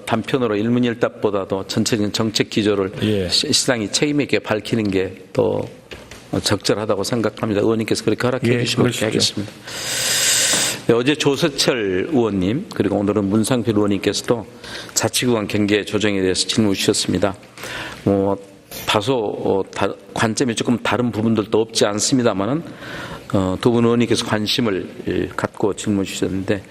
단편으로 일문일답보다도 전체적인 정책 기조를 시장이 책임 있게 밝히는 게 더 적절하다고 생각합니다. 의원님께서 그렇게 허락해 주시면 그렇게 하겠습니다. 네, 어제 조서철 의원님 그리고 오늘은 문상필 의원님께서도 자치구간 경계 조정에 대해서 질문 주셨습니다. 다소 관점이 조금 다른 부분들도 없지 않습니다만은 두 분 의원님께서 관심을 갖고 질문 주셨는데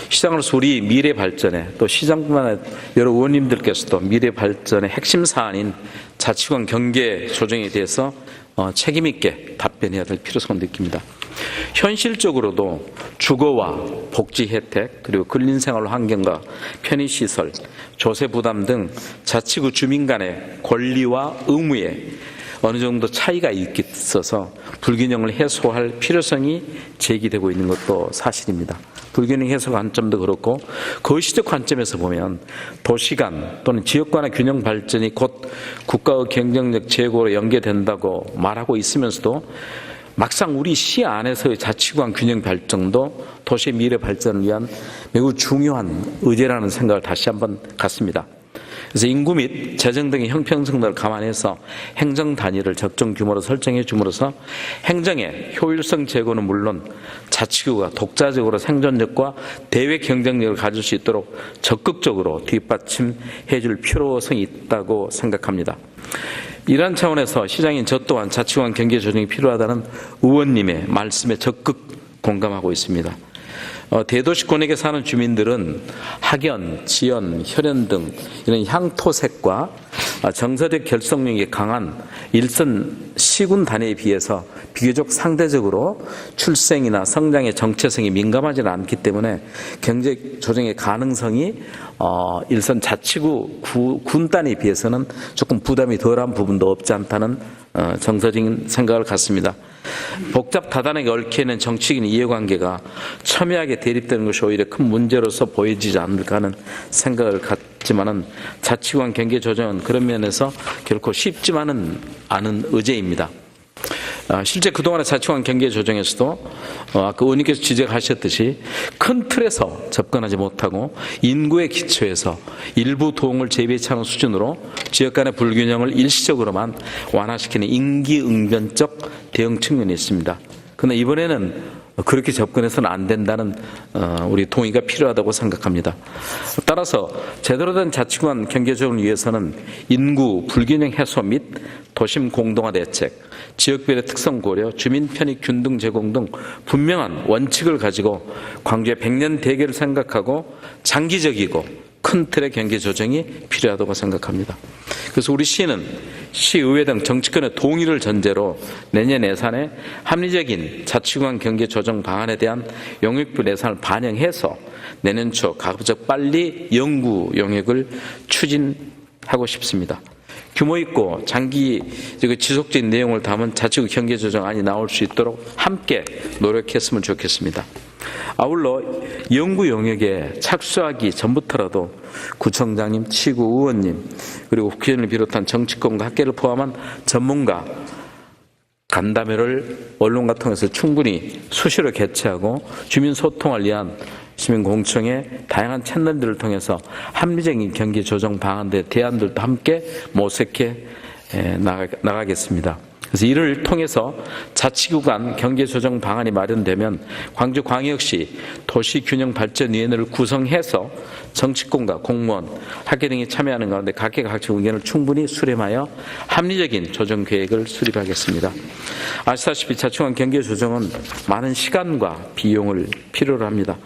시장으로서 우리 미래 발전에 또 시장뿐만 아니라 여러 의원님들께서도 미래 발전의 핵심 사안인 자치구간 경계 조정에 대해서 책임 있게 답변해야 될 필요성을 느낍니다. 현실적으로도 주거와 복지 혜택 그리고 근린생활 환경과 편의시설, 조세 부담 등 자치구 주민 간의 권리와 의무에 어느 정도 차이가 있어서 불균형을 해소할 필요성이 제기되고 있는 것도 사실입니다. 불균형 해소 관점도 그렇고 거시적 관점에서 보면 도시 간 또는 지역 간의 균형 발전이 곧 국가의 경쟁력 제고로 연계된다고 말하고 있으면서도 막상 우리 시 안에서의 자치구간 균형 발전도 도시의 미래 발전을 위한 매우 중요한 의제라는 생각을 다시 한번 갖습니다. 그래서 인구 및 재정 등의 형평성들을 감안해서 행정 단위를 적정 규모로 설정해 줌으로써 행정의 효율성 제고는 물론 자치구가 독자적으로 생존력과 대외 경쟁력을 가질 수 있도록 적극적으로 뒷받침해 줄 필요성이 있다고 생각합니다. 이러한 차원에서 시장인 저 또한 자치구간 경계 조정이 필요하다는 의원님의 말씀에 적극 공감하고 있습니다. 대도시권역에 사는 주민들은 학연, 지연, 혈연 등 이런 향토색과 정서적 결속력이 강한 일선 시군 단위에 비해서 비교적 상대적으로 출생이나 성장의 정체성이 민감하지는 않기 때문에 경제 조정의 가능성이 일선 자치구 군 단위에 비해서는 조금 부담이 덜한 부분도 없지 않다는 정서적인 생각을 갖습니다. 복잡 다단하게 얽혀 있는 정치적인 이해관계가 첨예하게 대립되는 것이 오히려 큰 문제로서 보여지지 않을까 하는 생각을 갖지만은 자치구간 경계 조정은 그런 면에서 결코 쉽지만은 않은 의제입니다. 실제 그동안의 자치구간 경계 조정에서도 아까 의원님께서 지적하셨듯이 큰 틀에서 접근하지 못하고 인구의 기초에서 일부 도움을 재배치하는 수준으로 지역 간의 불균형을 일시적으로만 완화시키는 임기응변적 대응 측면이 있습니다. 그러나 이번에는 그렇게 접근해서는 안 된다는 우리 동의가 필요하다고 생각합니다. 따라서 제대로 된 자치구간 경계 조정을 위해서는 인구 불균형 해소 및 도심 공동화 대책, 지역별의 특성 고려, 주민 편익 균등 제공 등 분명한 원칙을 가지고 광주의 100년 대계를 생각하고 장기적이고 큰 틀의 경계 조정이 필요하다고 생각합니다. 그래서 우리 시는 시의회 등 정치권의 동의를 전제로 내년 예산에 합리적인 자치구간 경계 조정 방안에 대한 용역별 예산을 반영해서 내년 초 가급적 빨리 연구 용역을 추진하고 싶습니다. 규모 있고 장기 지속적인 내용을 담은 자치구 경계 조정안이 나올 수 있도록 함께 노력했으면 좋겠습니다. 아울러 연구 영역에 착수하기 전부터라도 구청장님, 치구 의원님 그리고 국회의원을 비롯한 정치권과 학계를 포함한 전문가 간담회를 언론과 통해서 충분히 수시로 개최하고 주민 소통을 위한 시민공청의 다양한 채널들을 통해서 합리적인 경기 조정 방안들의 대안들도 함께 모색해 나가겠습니다. 그래서 이를 통해서 자치구간 경계 조정 방안이 마련되면 광주광역시 도시균형발전위원회를 구성해서 정치권과 공무원, 학계 등이 참여하는 가운데 각계가 각종 의견을 충분히 수렴하여 합리적인 조정 계획을 수립하겠습니다. 아시다시피 자치구간 경계 조정은 많은 시간과 비용을 필요로 합니다.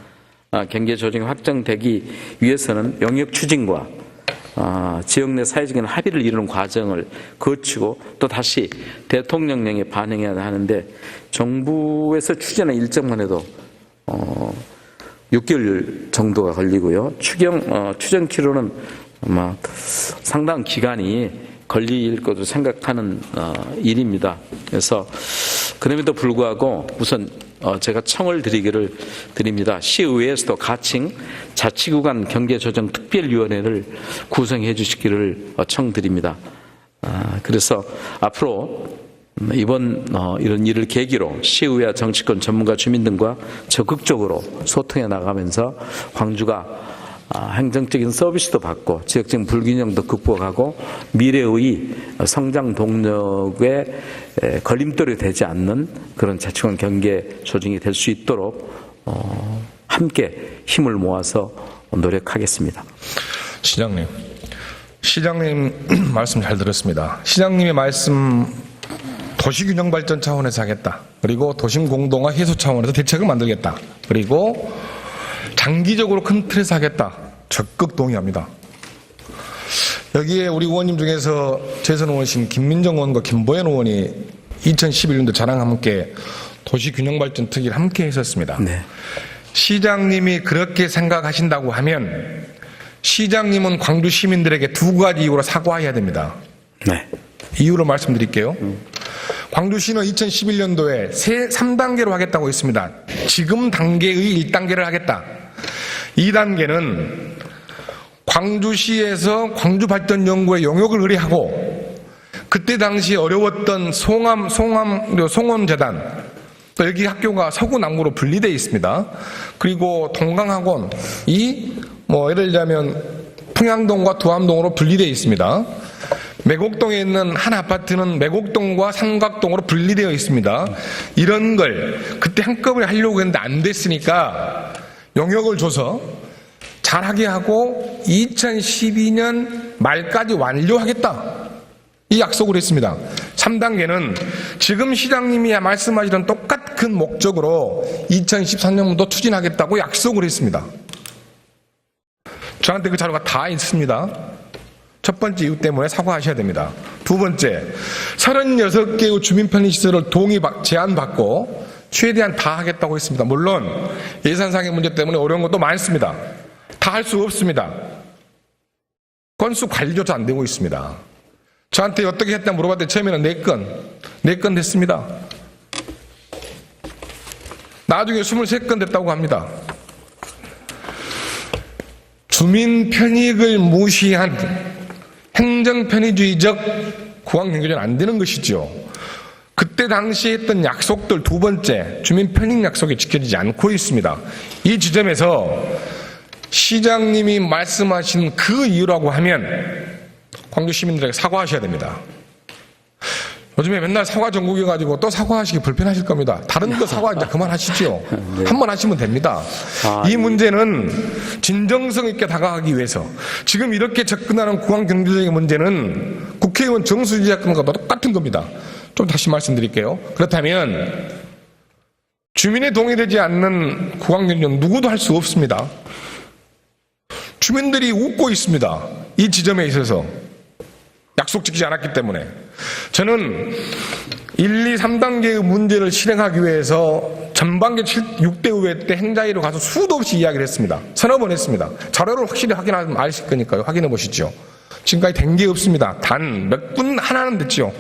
경계 조정이 확정되기 위해서는 영역 추진과 지역 내 사회적인 합의를 이루는 과정을 거치고 또 다시 대통령령에 반영해야 하는데 정부에서 추진한 일정만 해도 6개월 정도가 걸리고요. 추정 키로는 아마 상당한 기간이 걸릴 것으로 생각하는 일입니다. 그래서 그럼에도 불구하고 우선 제가 청을 드립니다. 시의회에서도 가칭 자치구간 경계조정특별위원회를 구성해 주시기를 청드립니다. 그래서 앞으로 이번 이런 일을 계기로 시의회와 정치권 전문가 주민 등과 적극적으로 소통해 나가면서 광주가 행정적인 서비스도 받고 지역적인 불균형도 극복하고 미래의 성장 동력에 걸림돌이 되지 않는 그런 자치구간 경계 조정이 될 수 있도록 함께 힘을 모아서 노력하겠습니다. 시장님 말씀 잘 들었습니다. 시장님의 말씀 도시균형 발전 차원에서 하겠다. 그리고 도심 공동화 해소 차원에서 대책을 만들겠다. 그리고 장기적으로 큰 틀에서 하겠다. 적극 동의합니다. 여기에 우리 의원님 중에서 재선 의원이신 김민정 의원과 김보현 의원이 2011년도 저랑 함께 도시균형발전 특위를 함께 했었습니다. 네. 시장님이 그렇게 생각하신다고 하면 시장님은 광주 시민들에게 두 가지 이유로 사과해야 됩니다. 네. 이유로 말씀드릴게요. 광주시는 2011년도에 3단계로 하겠다고 했습니다. 지금 단계의 1단계를 하겠다. 2단계는 광주시에서 광주발전연구에 용역을 의뢰하고 그때 당시 어려웠던 송원재단 또 여기 학교가 서구남구로 분리되어 있습니다. 그리고 동강학원이 예를 들자면 평양동과 두암동으로 분리되어 있습니다. 매곡동에 있는 한 아파트는 매곡동과 삼각동으로 분리되어 있습니다. 이런 걸 그때 한꺼번에 하려고 했는데 안 됐으니까 용역을 줘서 잘하게 하고 2012년 말까지 완료하겠다. 이 약속을 했습니다. 3단계는 지금 시장님이 말씀하시던 똑같은 목적으로 2013년부터 추진하겠다고 약속을 했습니다. 저한테 그 자료가 다 있습니다. 첫 번째 이유 때문에 사과하셔야 됩니다. 두 번째, 36개의 주민편의시설을 제안받고 최대한 다 하겠다고 했습니다. 물론 예산상의 문제 때문에 어려운 것도 많습니다. 다 할 수 없습니다. 건수 관리조차 안 되고 있습니다. 저한테 어떻게 했다 물어봤더니 처음에는 4건 됐습니다. 나중에 23건 됐다고 합니다. 주민 편익을 무시한 행정편의주의적 구강경제는 안 되는 것이죠. 그때 당시 했던 약속들 두 번째, 주민 편익 약속이 지켜지지 않고 있습니다. 이 지점에서 시장님이 말씀하신 그 이유라고 하면 광주 시민들에게 사과하셔야 됩니다. 요즘에 맨날 사과 전국이가지고 또 사과하시기 불편하실 겁니다. 다른 거 사과 이제 그만하시죠. 네. 한 번 하시면 됩니다. 이 문제는 진정성 있게 다가가기 위해서 지금 이렇게 접근하는 구강경제적인 문제는 국회의원 정수지 사건과 똑같은 겁니다. 좀 다시 말씀드릴게요. 그렇다면 주민의 동의되지 않는 구강경제는 누구도 할 수 없습니다. 주민들이 웃고 있습니다. 이 지점에 있어서 약속 지키지 않았기 때문에 저는 1, 2, 3단계의 문제를 실행하기 위해서 전반기 6대 의회 때 행자위로 가서 수도 없이 이야기를 했습니다. 서너 번 했습니다. 자료를 확실히 확인하면 아실 거니까요. 확인해 보시죠. 지금까지 된 게 없습니다. 단 몇 분 하나는 됐죠.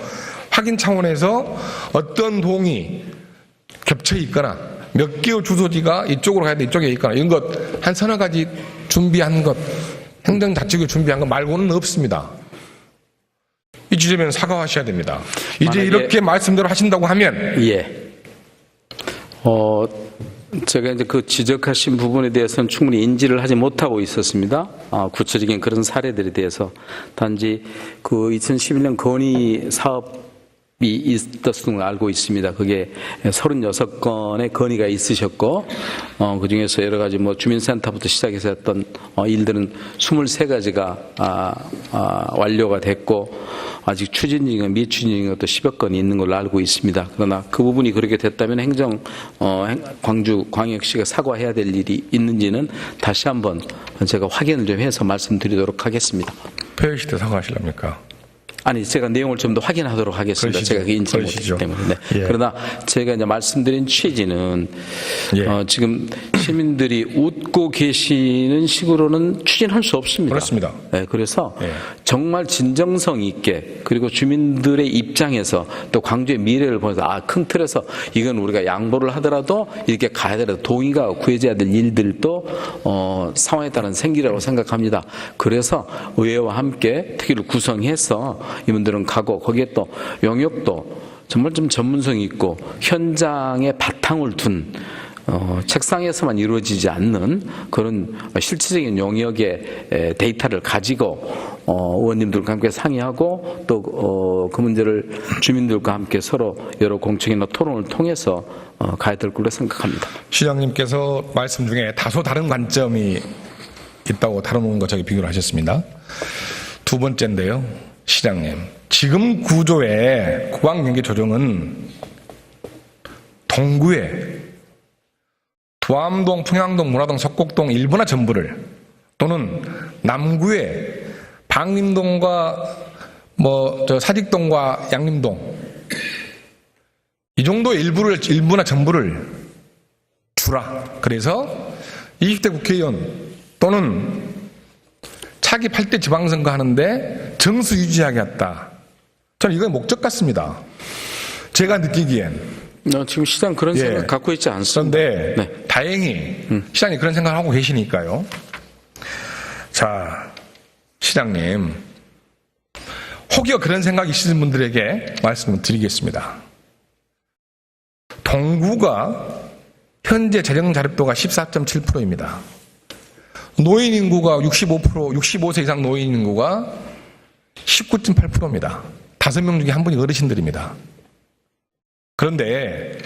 확인 차원에서 어떤 동이 겹쳐 있거나 몇 개의 주소지가 이쪽으로 가야 돼 이쪽에 있거나 이런 것 한 서너 가지 준비한 것 행정자치구 준비한 것 말고는 없습니다. 이 지점에는 사과하셔야 됩니다. 이제 이렇게 말씀대로 하신다고 하면 제가 이제 그 지적하신 부분에 대해서는 충분히 인지를 하지 못하고 있었습니다. 구체적인 그런 사례들에 대해서 단지 그 2011년 건의 사업이 있었던 걸 알고 있습니다. 그게 36건의 건의가 있으셨고 그 중에서 여러 가지 뭐 주민센터부터 시작해서 했던 일들은 23가지가 완료가 됐고 아직 추진이나 미추진이가 또 10여 건이 있는 걸로 알고 있습니다. 그러나 그 부분이 그렇게 됐다면 광주 광역시가 사과해야 될 일이 있는지는 다시 한번 제가 확인을 좀 해서 말씀드리도록 하겠습니다. 폐회식 때 사과하시렵니까? 아니, 제가 내용을 좀 더 확인하도록 하겠습니다. 그러시죠. 제가 그 인지를 그러시죠. 못했기 때문에. 네. 예. 그러나 제가 이제 말씀드린 취지는 예. 지금 시민들이 웃고 계시는 식으로는 추진할 수 없습니다. 그렇습니다. 네, 그래서 예. 정말 진정성 있게 그리고 주민들의 입장에서 또 광주의 미래를 보면서 큰 틀에서 이건 우리가 양보를 하더라도 이렇게 가야 되더라도 동의가 구해져야 될 일들도 상황에 따른 생기라고 생각합니다. 그래서 의회와 함께 특위를 구성해서 이분들은 가고 거기에 또 영역도 정말 좀 전문성 있고 현장에 바탕을 둔 책상에서만 이루어지지 않는 그런 실질적인 영역의 데이터를 가지고 의원님들과 함께 상의하고 또 그 문제를 주민들과 함께 서로 여러 공청회나 토론을 통해서 가야 될 걸로 생각합니다. 시장님께서 말씀 중에 다소 다른 관점이 있다고 다뤄놓은 거 저기 비교를 하셨습니다. 두 번째인데요. 시장님, 지금 구조의 국왕경계 조정은 동구에 두암동, 평양동, 문화동, 석곡동 일부나 전부를 또는 남구에 방림동과 사직동과 양림동 이 정도 일부나 전부를 주라. 그래서 20대 국회의원 또는 차기 8대 지방선거 하는데 정수 유지하겠다. 저는 이건 목적 같습니다. 제가 느끼기엔. 지금 시장 그런 생각 갖고 있지 않습니다. 그런데 네. 다행히 시장님 그런 생각을 하고 계시니까요. 자, 시장님. 혹여 그런 생각이 있으신 분들에게 말씀을 드리겠습니다. 동구가 현재 재정 자립도가 14.7%입니다. 노인 인구가 65세 이상 노인 인구가 19.8%입니다. 5명 중에 한 분이 어르신들입니다. 그런데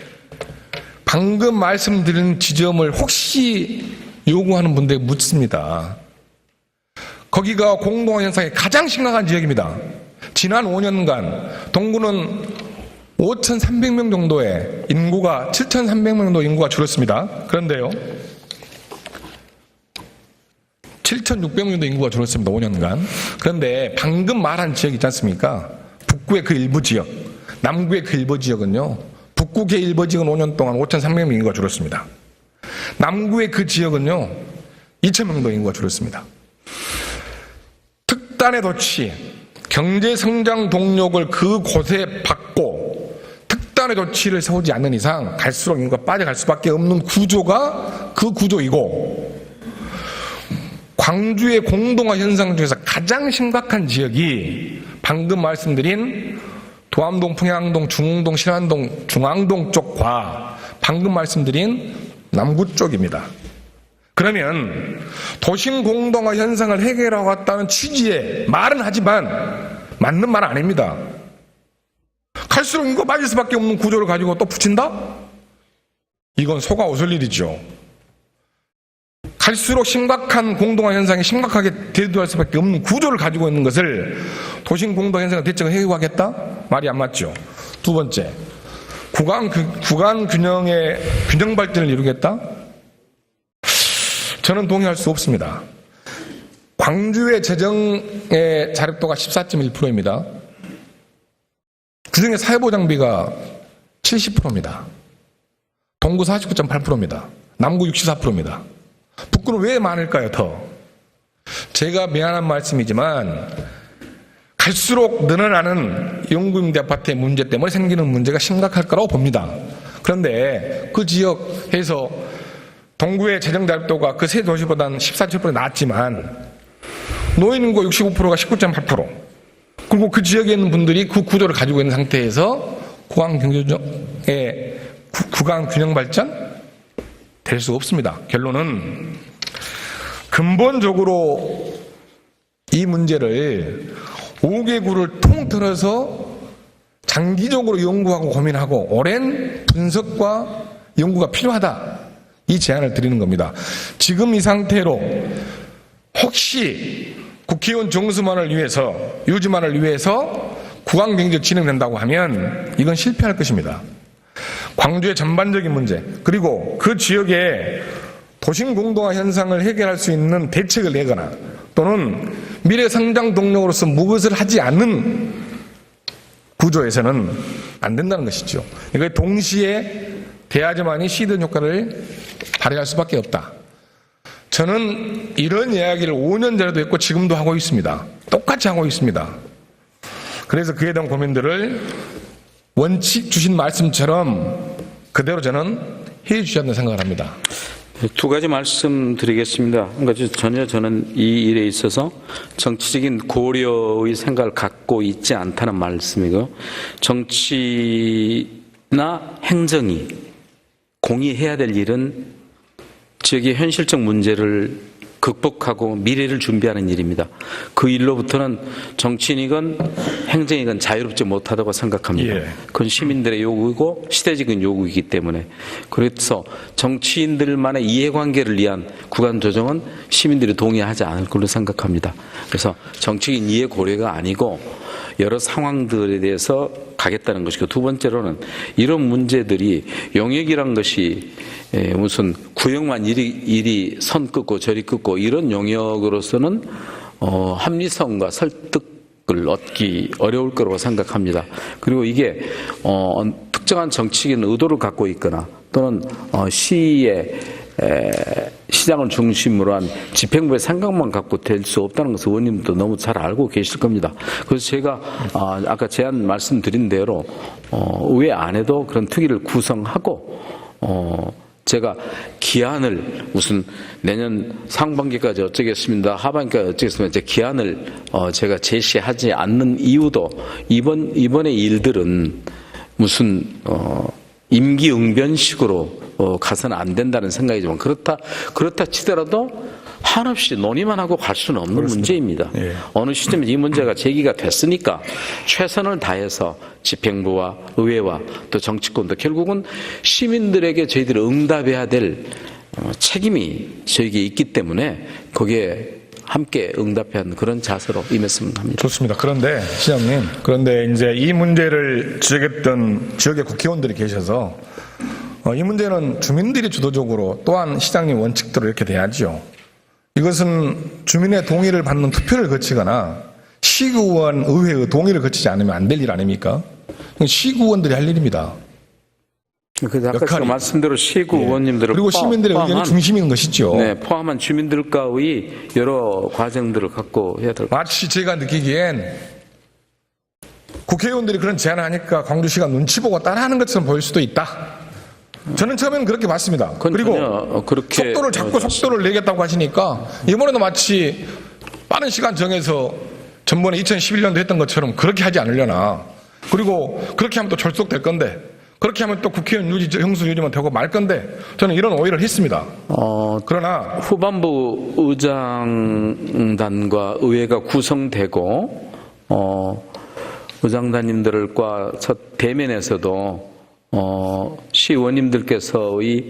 방금 말씀드린 지점을 혹시 요구하는 분들에게 묻습니다. 거기가 공동화 현상이 가장 심각한 지역입니다. 지난 5년간 동구는 5,300명 정도의 인구가 7,300명 정도 인구가 줄었습니다. 그런데요. 7,600명 정도 인구가 줄었습니다. 5년간. 그런데 방금 말한 지역 있지 않습니까? 북구의 그 일부 지역, 남구의 그 일부 지역은요. 북구의 일부 지역은 5년 동안 5,300명 인구가 줄었습니다. 남구의 그 지역은요. 2,000명 정도 인구가 줄었습니다. 특단의 조치, 경제성장 동력을 그곳에 받고 특단의 조치를 세우지 않는 이상 갈수록 인구가 빠져갈 수밖에 없는 구조가 그 구조이고 광주의 공동화 현상 중에서 가장 심각한 지역이 방금 말씀드린 도암동, 평양동, 중흥동, 신안동, 중앙동 쪽과 방금 말씀드린 남구 쪽입니다. 그러면 도심 공동화 현상을 해결하겠다는 취지의 말은 하지만 맞는 말 아닙니다. 갈수록 인구가 빠질 수밖에 없는 구조를 가지고 또 붙인다? 이건 속아 웃을 일이죠. 갈수록 심각한 공동화 현상이 심각하게 대두할 수밖에 없는 구조를 가지고 있는 것을 도심 공동화 현상을 대책을 해결하겠다? 말이 안 맞죠. 두 번째, 구간 균형의 균형 발전을 이루겠다? 저는 동의할 수 없습니다. 광주의 재정의 자립도가 14.1%입니다. 그중에 사회보장비가 70%입니다. 동구 49.8%입니다. 남구 64%입니다. 북구는 왜 많을까요, 더? 제가 미안한 말씀이지만 갈수록 늘어나는 영구임대 아파트의 문제 때문에 생기는 문제가 심각할 거라고 봅니다. 그런데 그 지역에서 동구의 재정 자립도가 그 세 도시보다는 14.7% 낮지만 노인 인구 65%가 19.8%. 그리고 그 지역에 있는 분들이 그 구조를 가지고 있는 상태에서 구간 균형 발전 될 수 없습니다. 결론은 근본적으로 이 문제를 5개 구를 통틀어서 장기적으로 연구하고 고민하고 오랜 분석과 연구가 필요하다. 이 제안을 드리는 겁니다. 지금 이 상태로 혹시 국회의원 정수만을 위해서, 유지만을 위해서 구강경제 진행된다고 하면 이건 실패할 것입니다. 광주의 전반적인 문제, 그리고 그 지역의 도심 공동화 현상을 해결할 수 있는 대책을 내거나 또는 미래 성장 동력으로서 무엇을 하지 않는 구조에서는 안 된다는 것이죠. 이거 동시에 돼야지만이 시드 효과를 발휘할 수밖에 없다. 저는 이런 이야기를 5년 전에도 했고 지금도 하고 있습니다. 똑같이 하고 있습니다. 그래서 그에 대한 고민들을 원칙 주신 말씀처럼 그대로 저는 해 주셨다는 생각을 합니다. 두 가지 말씀드리겠습니다. 그러니까 전혀 저는 이 일에 있어서 정치적인 고려의 생각을 갖고 있지 않다는 말씀이고요. 정치나 행정이 공의해야 될 일은 지역의 현실적 문제를 극복하고 미래를 준비하는 일입니다. 그 일로부터는 정치인이건 행정이건 자유롭지 못하다고 생각합니다. 예. 그건 시민들의 요구이고 시대적인 요구이기 때문에, 그래서 정치인들만의 이해관계를 위한 구간 조정은 시민들이 동의하지 않을 걸로 생각합니다. 그래서 정치인 이해 고려가 아니고 여러 상황들에 대해서 가겠다는 것이고, 두 번째로는 이런 문제들이 영역이란 것이 무슨 구역만 이리 선 긋고 저리 긋고 이런 영역으로서는 합리성과 설득을 얻기 어려울 거라고 생각합니다. 그리고 이게 특정한 정치적인 의도를 갖고 있거나 또는 시의 시장을 중심으로 한 집행부의 생각만 갖고 될 수 없다는 것을 의원님도 너무 잘 알고 계실 겁니다. 그래서 제가 아까 제안 말씀드린 대로 의회 안에도 그런 특위를 구성하고 제가 기한을 무슨 내년 상반기까지 어쩌겠습니다, 하반기까지 어쩌겠습니다, 제 기한을 제가 제시하지 않는 이유도 이번의 일들은 무슨 임기응변식으로 가서는 안 된다는 생각이지만, 그렇다 치더라도 한없이 논의만 하고 갈 수는 없는 그렇습니다. 문제입니다. 예. 어느 시점에 이 문제가 제기가 됐으니까 최선을 다해서 집행부와 의회와 또 정치권도 결국은 시민들에게 저희들이 응답해야 될 책임이 저에게 있기 때문에 거기에 함께 응답해야 하는 그런 자세로 임했으면 합니다. 좋습니다. 그런데 시장님, 그런데 이제 이 문제를 지적했던 지역의 국회의원들이 계셔서 이 문제는 주민들이 주도적으로 또한 시장님 원칙대로 이렇게 돼야죠. 이것은 주민의 동의를 받는 투표를 거치거나 시의원 의회의 동의를 거치지 않으면 안 될 일 아닙니까? 시의원들이 할 일입니다. 그래서 아까 제가 말씀대로 시구 의원님들을 그리고 시민들의 의견이 중심인 것이죠. 네, 포함한 주민들과의 여러 과정들을 갖고 해야 될 것 같습니다. 마치 제가 느끼기엔 국회의원들이 그런 제안을 하니까 광주시가 눈치 보고 따라하는 것처럼 보일 수도 있다. 저는 처음에는 그렇게 봤습니다. 그리고 그렇게 속도를 자꾸 속도를 내겠다고 하시니까 이번에도 마치 빠른 시간 정해서 전번에 2011년도 했던 것처럼 그렇게 하지 않으려나. 그리고 그렇게 하면 또 졸속될 건데, 그렇게 하면 또 국회의원 형수 유지만 되고 말 건데, 저는 이런 오해를 했습니다. 그러나 후반부 의장단과 의회가 구성되고 의장단님들과 첫 대면에서도 시의원님들께서의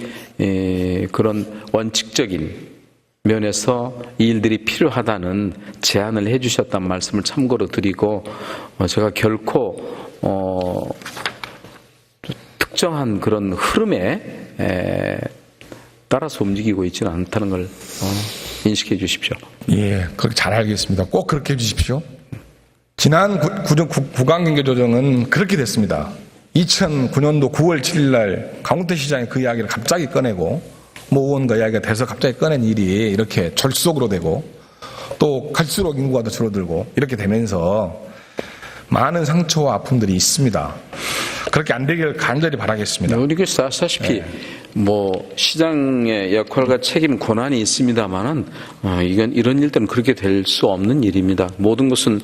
그런 원칙적인 면에서 이 일들이 필요하다는 제안을 해주셨단 말씀을 참고로 드리고, 제가 결코 특정한 그런 흐름에 따라서 움직이고 있지는 않다는 걸 인식해 주십시오. 예, 그렇게 잘 알겠습니다. 꼭 그렇게 해 주십시오. 지난 구강경제조정은 그렇게 됐습니다. 2009년도 9월 7일 날 강훈태 시장이 그 이야기를 갑자기 꺼내고 모 의원과 이야기가 돼서 갑자기 꺼낸 일이 이렇게 졸속으로 되고 또 갈수록 인구가 더 줄어들고 이렇게 되면서 많은 상처와 아픔들이 있습니다. 그렇게 안 되길 간절히 바라겠습니다. 우리가 아시다시피 뭐 시장의 역할과 책임 권한이 있습니다만은 이건 이런 일들은 그렇게 될 수 없는 일입니다. 모든 것은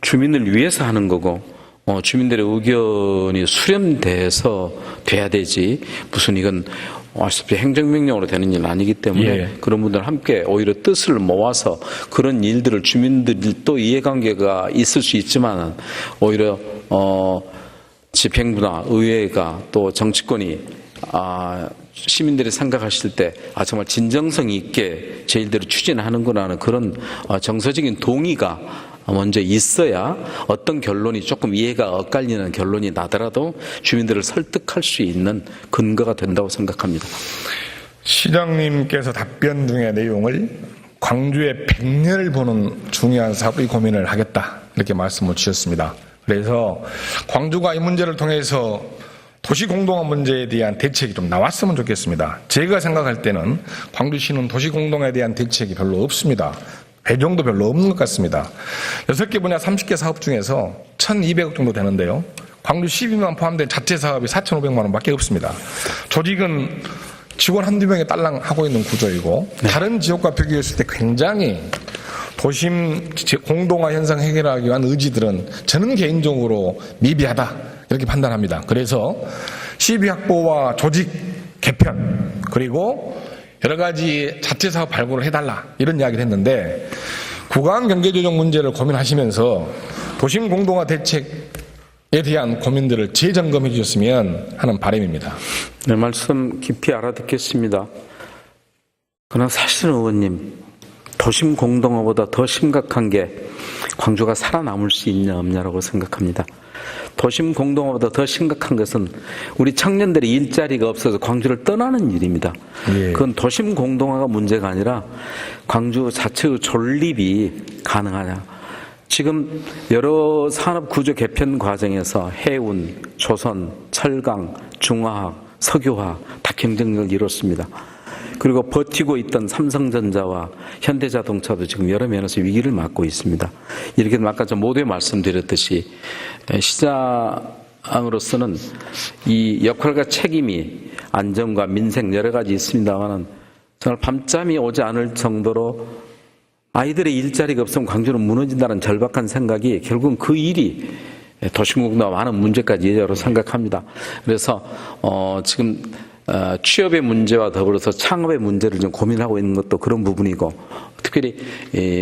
주민을 위해서 하는 거고 주민들의 의견이 수렴돼서 돼야 되지 무슨 이건 아시다시피 행정명령으로 되는 일은 아니기 때문에 그런 분들 함께 오히려 뜻을 모아서 그런 일들을 주민들도 이해관계가 있을 수 있지만 오히려 집행부나 의회가 또 정치권이 시민들이 생각하실 때 정말 진정성 있게 제 일대로 추진하는구나 하는 그런 정서적인 동의가 먼저 있어야 어떤 결론이 조금 이해가 엇갈리는 결론이 나더라도 주민들을 설득할 수 있는 근거가 된다고 생각합니다. 시장님께서 답변 중의 내용을 광주의 100년을 보는 중요한 사업의 고민을 하겠다 이렇게 말씀을 주셨습니다. 그래서 광주가 이 문제를 통해서 도시공동화 문제에 대한 대책이 좀 나왔으면 좋겠습니다. 제가 생각할 때는 광주시는 도시공동화에 대한 대책이 별로 없습니다. 배경도 별로 없는 것 같습니다. 6개 분야 30개 사업 중에서 1,200억 정도 되는데요. 광주 시민만 포함된 자체 사업이 4,500만 원밖에 없습니다. 조직은 직원 한두 명에 딸랑 하고 있는 구조이고 다른 지역과 비교했을 때 굉장히 도심 공동화 현상 해결하기 위한 의지들은 저는 개인적으로 미비하다 이렇게 판단합니다. 그래서 시비 확보와 조직 개편 그리고 여러 가지 자체 사업 발굴을 해달라 이런 이야기를 했는데 구간 경제조정 문제를 고민하시면서 도심 공동화 대책에 대한 고민들을 재점검해 주셨으면 하는 바람입니다. 네, 말씀 깊이 알아듣겠습니다. 그러나 사실은 의원님, 도심 공동화보다 더 심각한 게 광주가 살아남을 수 있냐 없냐라고 생각합니다. 도심 공동화보다 더 심각한 것은 우리 청년들이 일자리가 없어서 광주를 떠나는 일입니다. 그건 도심 공동화가 문제가 아니라 광주 자체의 존립이 가능하냐. 지금 여러 산업 구조 개편 과정에서 해운, 조선, 철강, 중화학, 석유화학 다 경쟁력을 이뤘습니다. 그리고 버티고 있던 삼성전자와 현대자동차도 지금 여러 면에서 위기를 맞고 있습니다. 이렇게 아까 저 모두에 말씀드렸듯이 시장으로서는 이 역할과 책임이 안전과 민생 여러 가지 있습니다만은 정말 밤잠이 오지 않을 정도로 아이들의 일자리가 없으면 광주는 무너진다는 절박한 생각이 결국은 그 일이 도심공동화 많은 문제까지 예외로 생각합니다. 그래서 지금 취업의 문제와 더불어서 창업의 문제를 좀 고민하고 있는 것도 그런 부분이고, 특별히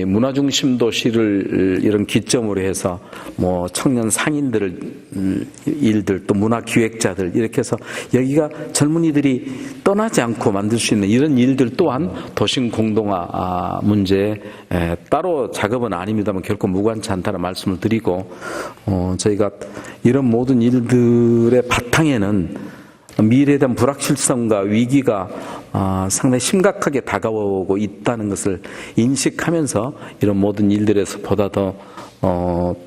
문화중심 도시를 이런 기점으로 해서 뭐 청년 상인들 일들 또 문화기획자들 이렇게 해서 여기가 젊은이들이 떠나지 않고 만들 수 있는 이런 일들 또한 도심 공동화 문제에 따로 작업은 아닙니다만 결코 무관치 않다는 말씀을 드리고, 저희가 이런 모든 일들의 바탕에는 미래에 대한 불확실성과 위기가 상당히 심각하게 다가오고 있다는 것을 인식하면서 이런 모든 일들에서 보다 더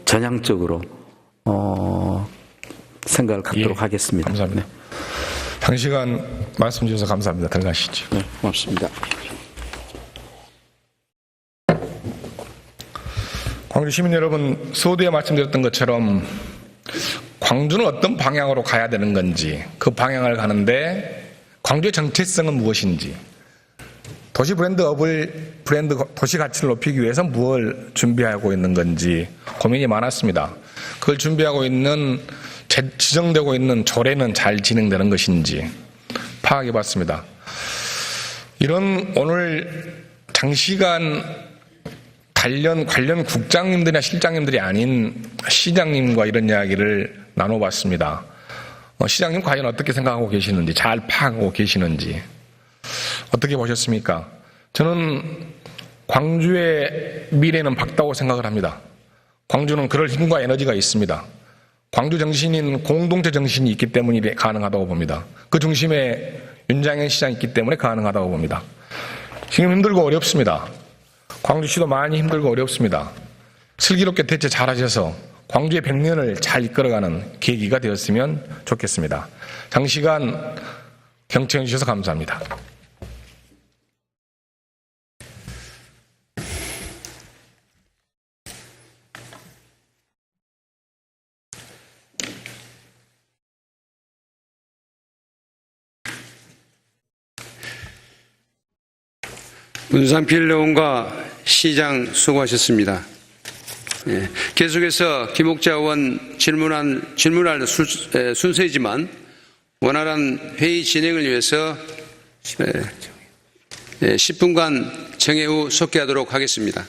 전향적으로 생각을 갖도록 하겠습니다. 감사합니다. 장시간 말씀 주셔서 감사합니다. 들어가시죠. 네, 고맙습니다. 광주 시민 여러분, 서두에 말씀드렸던 것처럼 광주는 어떤 방향으로 가야 되는 건지, 그 방향을 가는데 광주의 정체성은 무엇인지, 도시 브랜드 도시 가치를 높이기 위해서 무엇을 준비하고 있는 건지 고민이 많았습니다. 그걸 준비하고 있는 지정되고 있는 조례는 잘 진행되는 것인지 파악해 봤습니다. 이런 오늘 장시간 관련 국장님들이나 실장님들이 아닌 시장님과 이런 이야기를 나눠봤습니다. 시장님 과연 어떻게 생각하고 계시는지, 잘 파악하고 계시는지 어떻게 보셨습니까? 저는 광주의 미래는 밝다고 생각을 합니다. 광주는 그럴 힘과 에너지가 있습니다. 광주 정신인 공동체 정신이 있기 때문에 가능하다고 봅니다. 그 중심에 윤장현 시장이 있기 때문에 가능하다고 봅니다. 지금 힘들고 어렵습니다. 광주시도 많이 힘들고 어렵습니다. 슬기롭게 대처 잘하셔서 광주의 100년을 잘 이끌어가는 계기가 되었으면 좋겠습니다. 장시간 경청해 주셔서 감사합니다. 문상필 의원과 시장 수고하셨습니다. 계속해서 김옥자 의원 질문할 순서이지만 원활한 회의 진행을 위해서 10분간 정해 후 속개하도록 하겠습니다.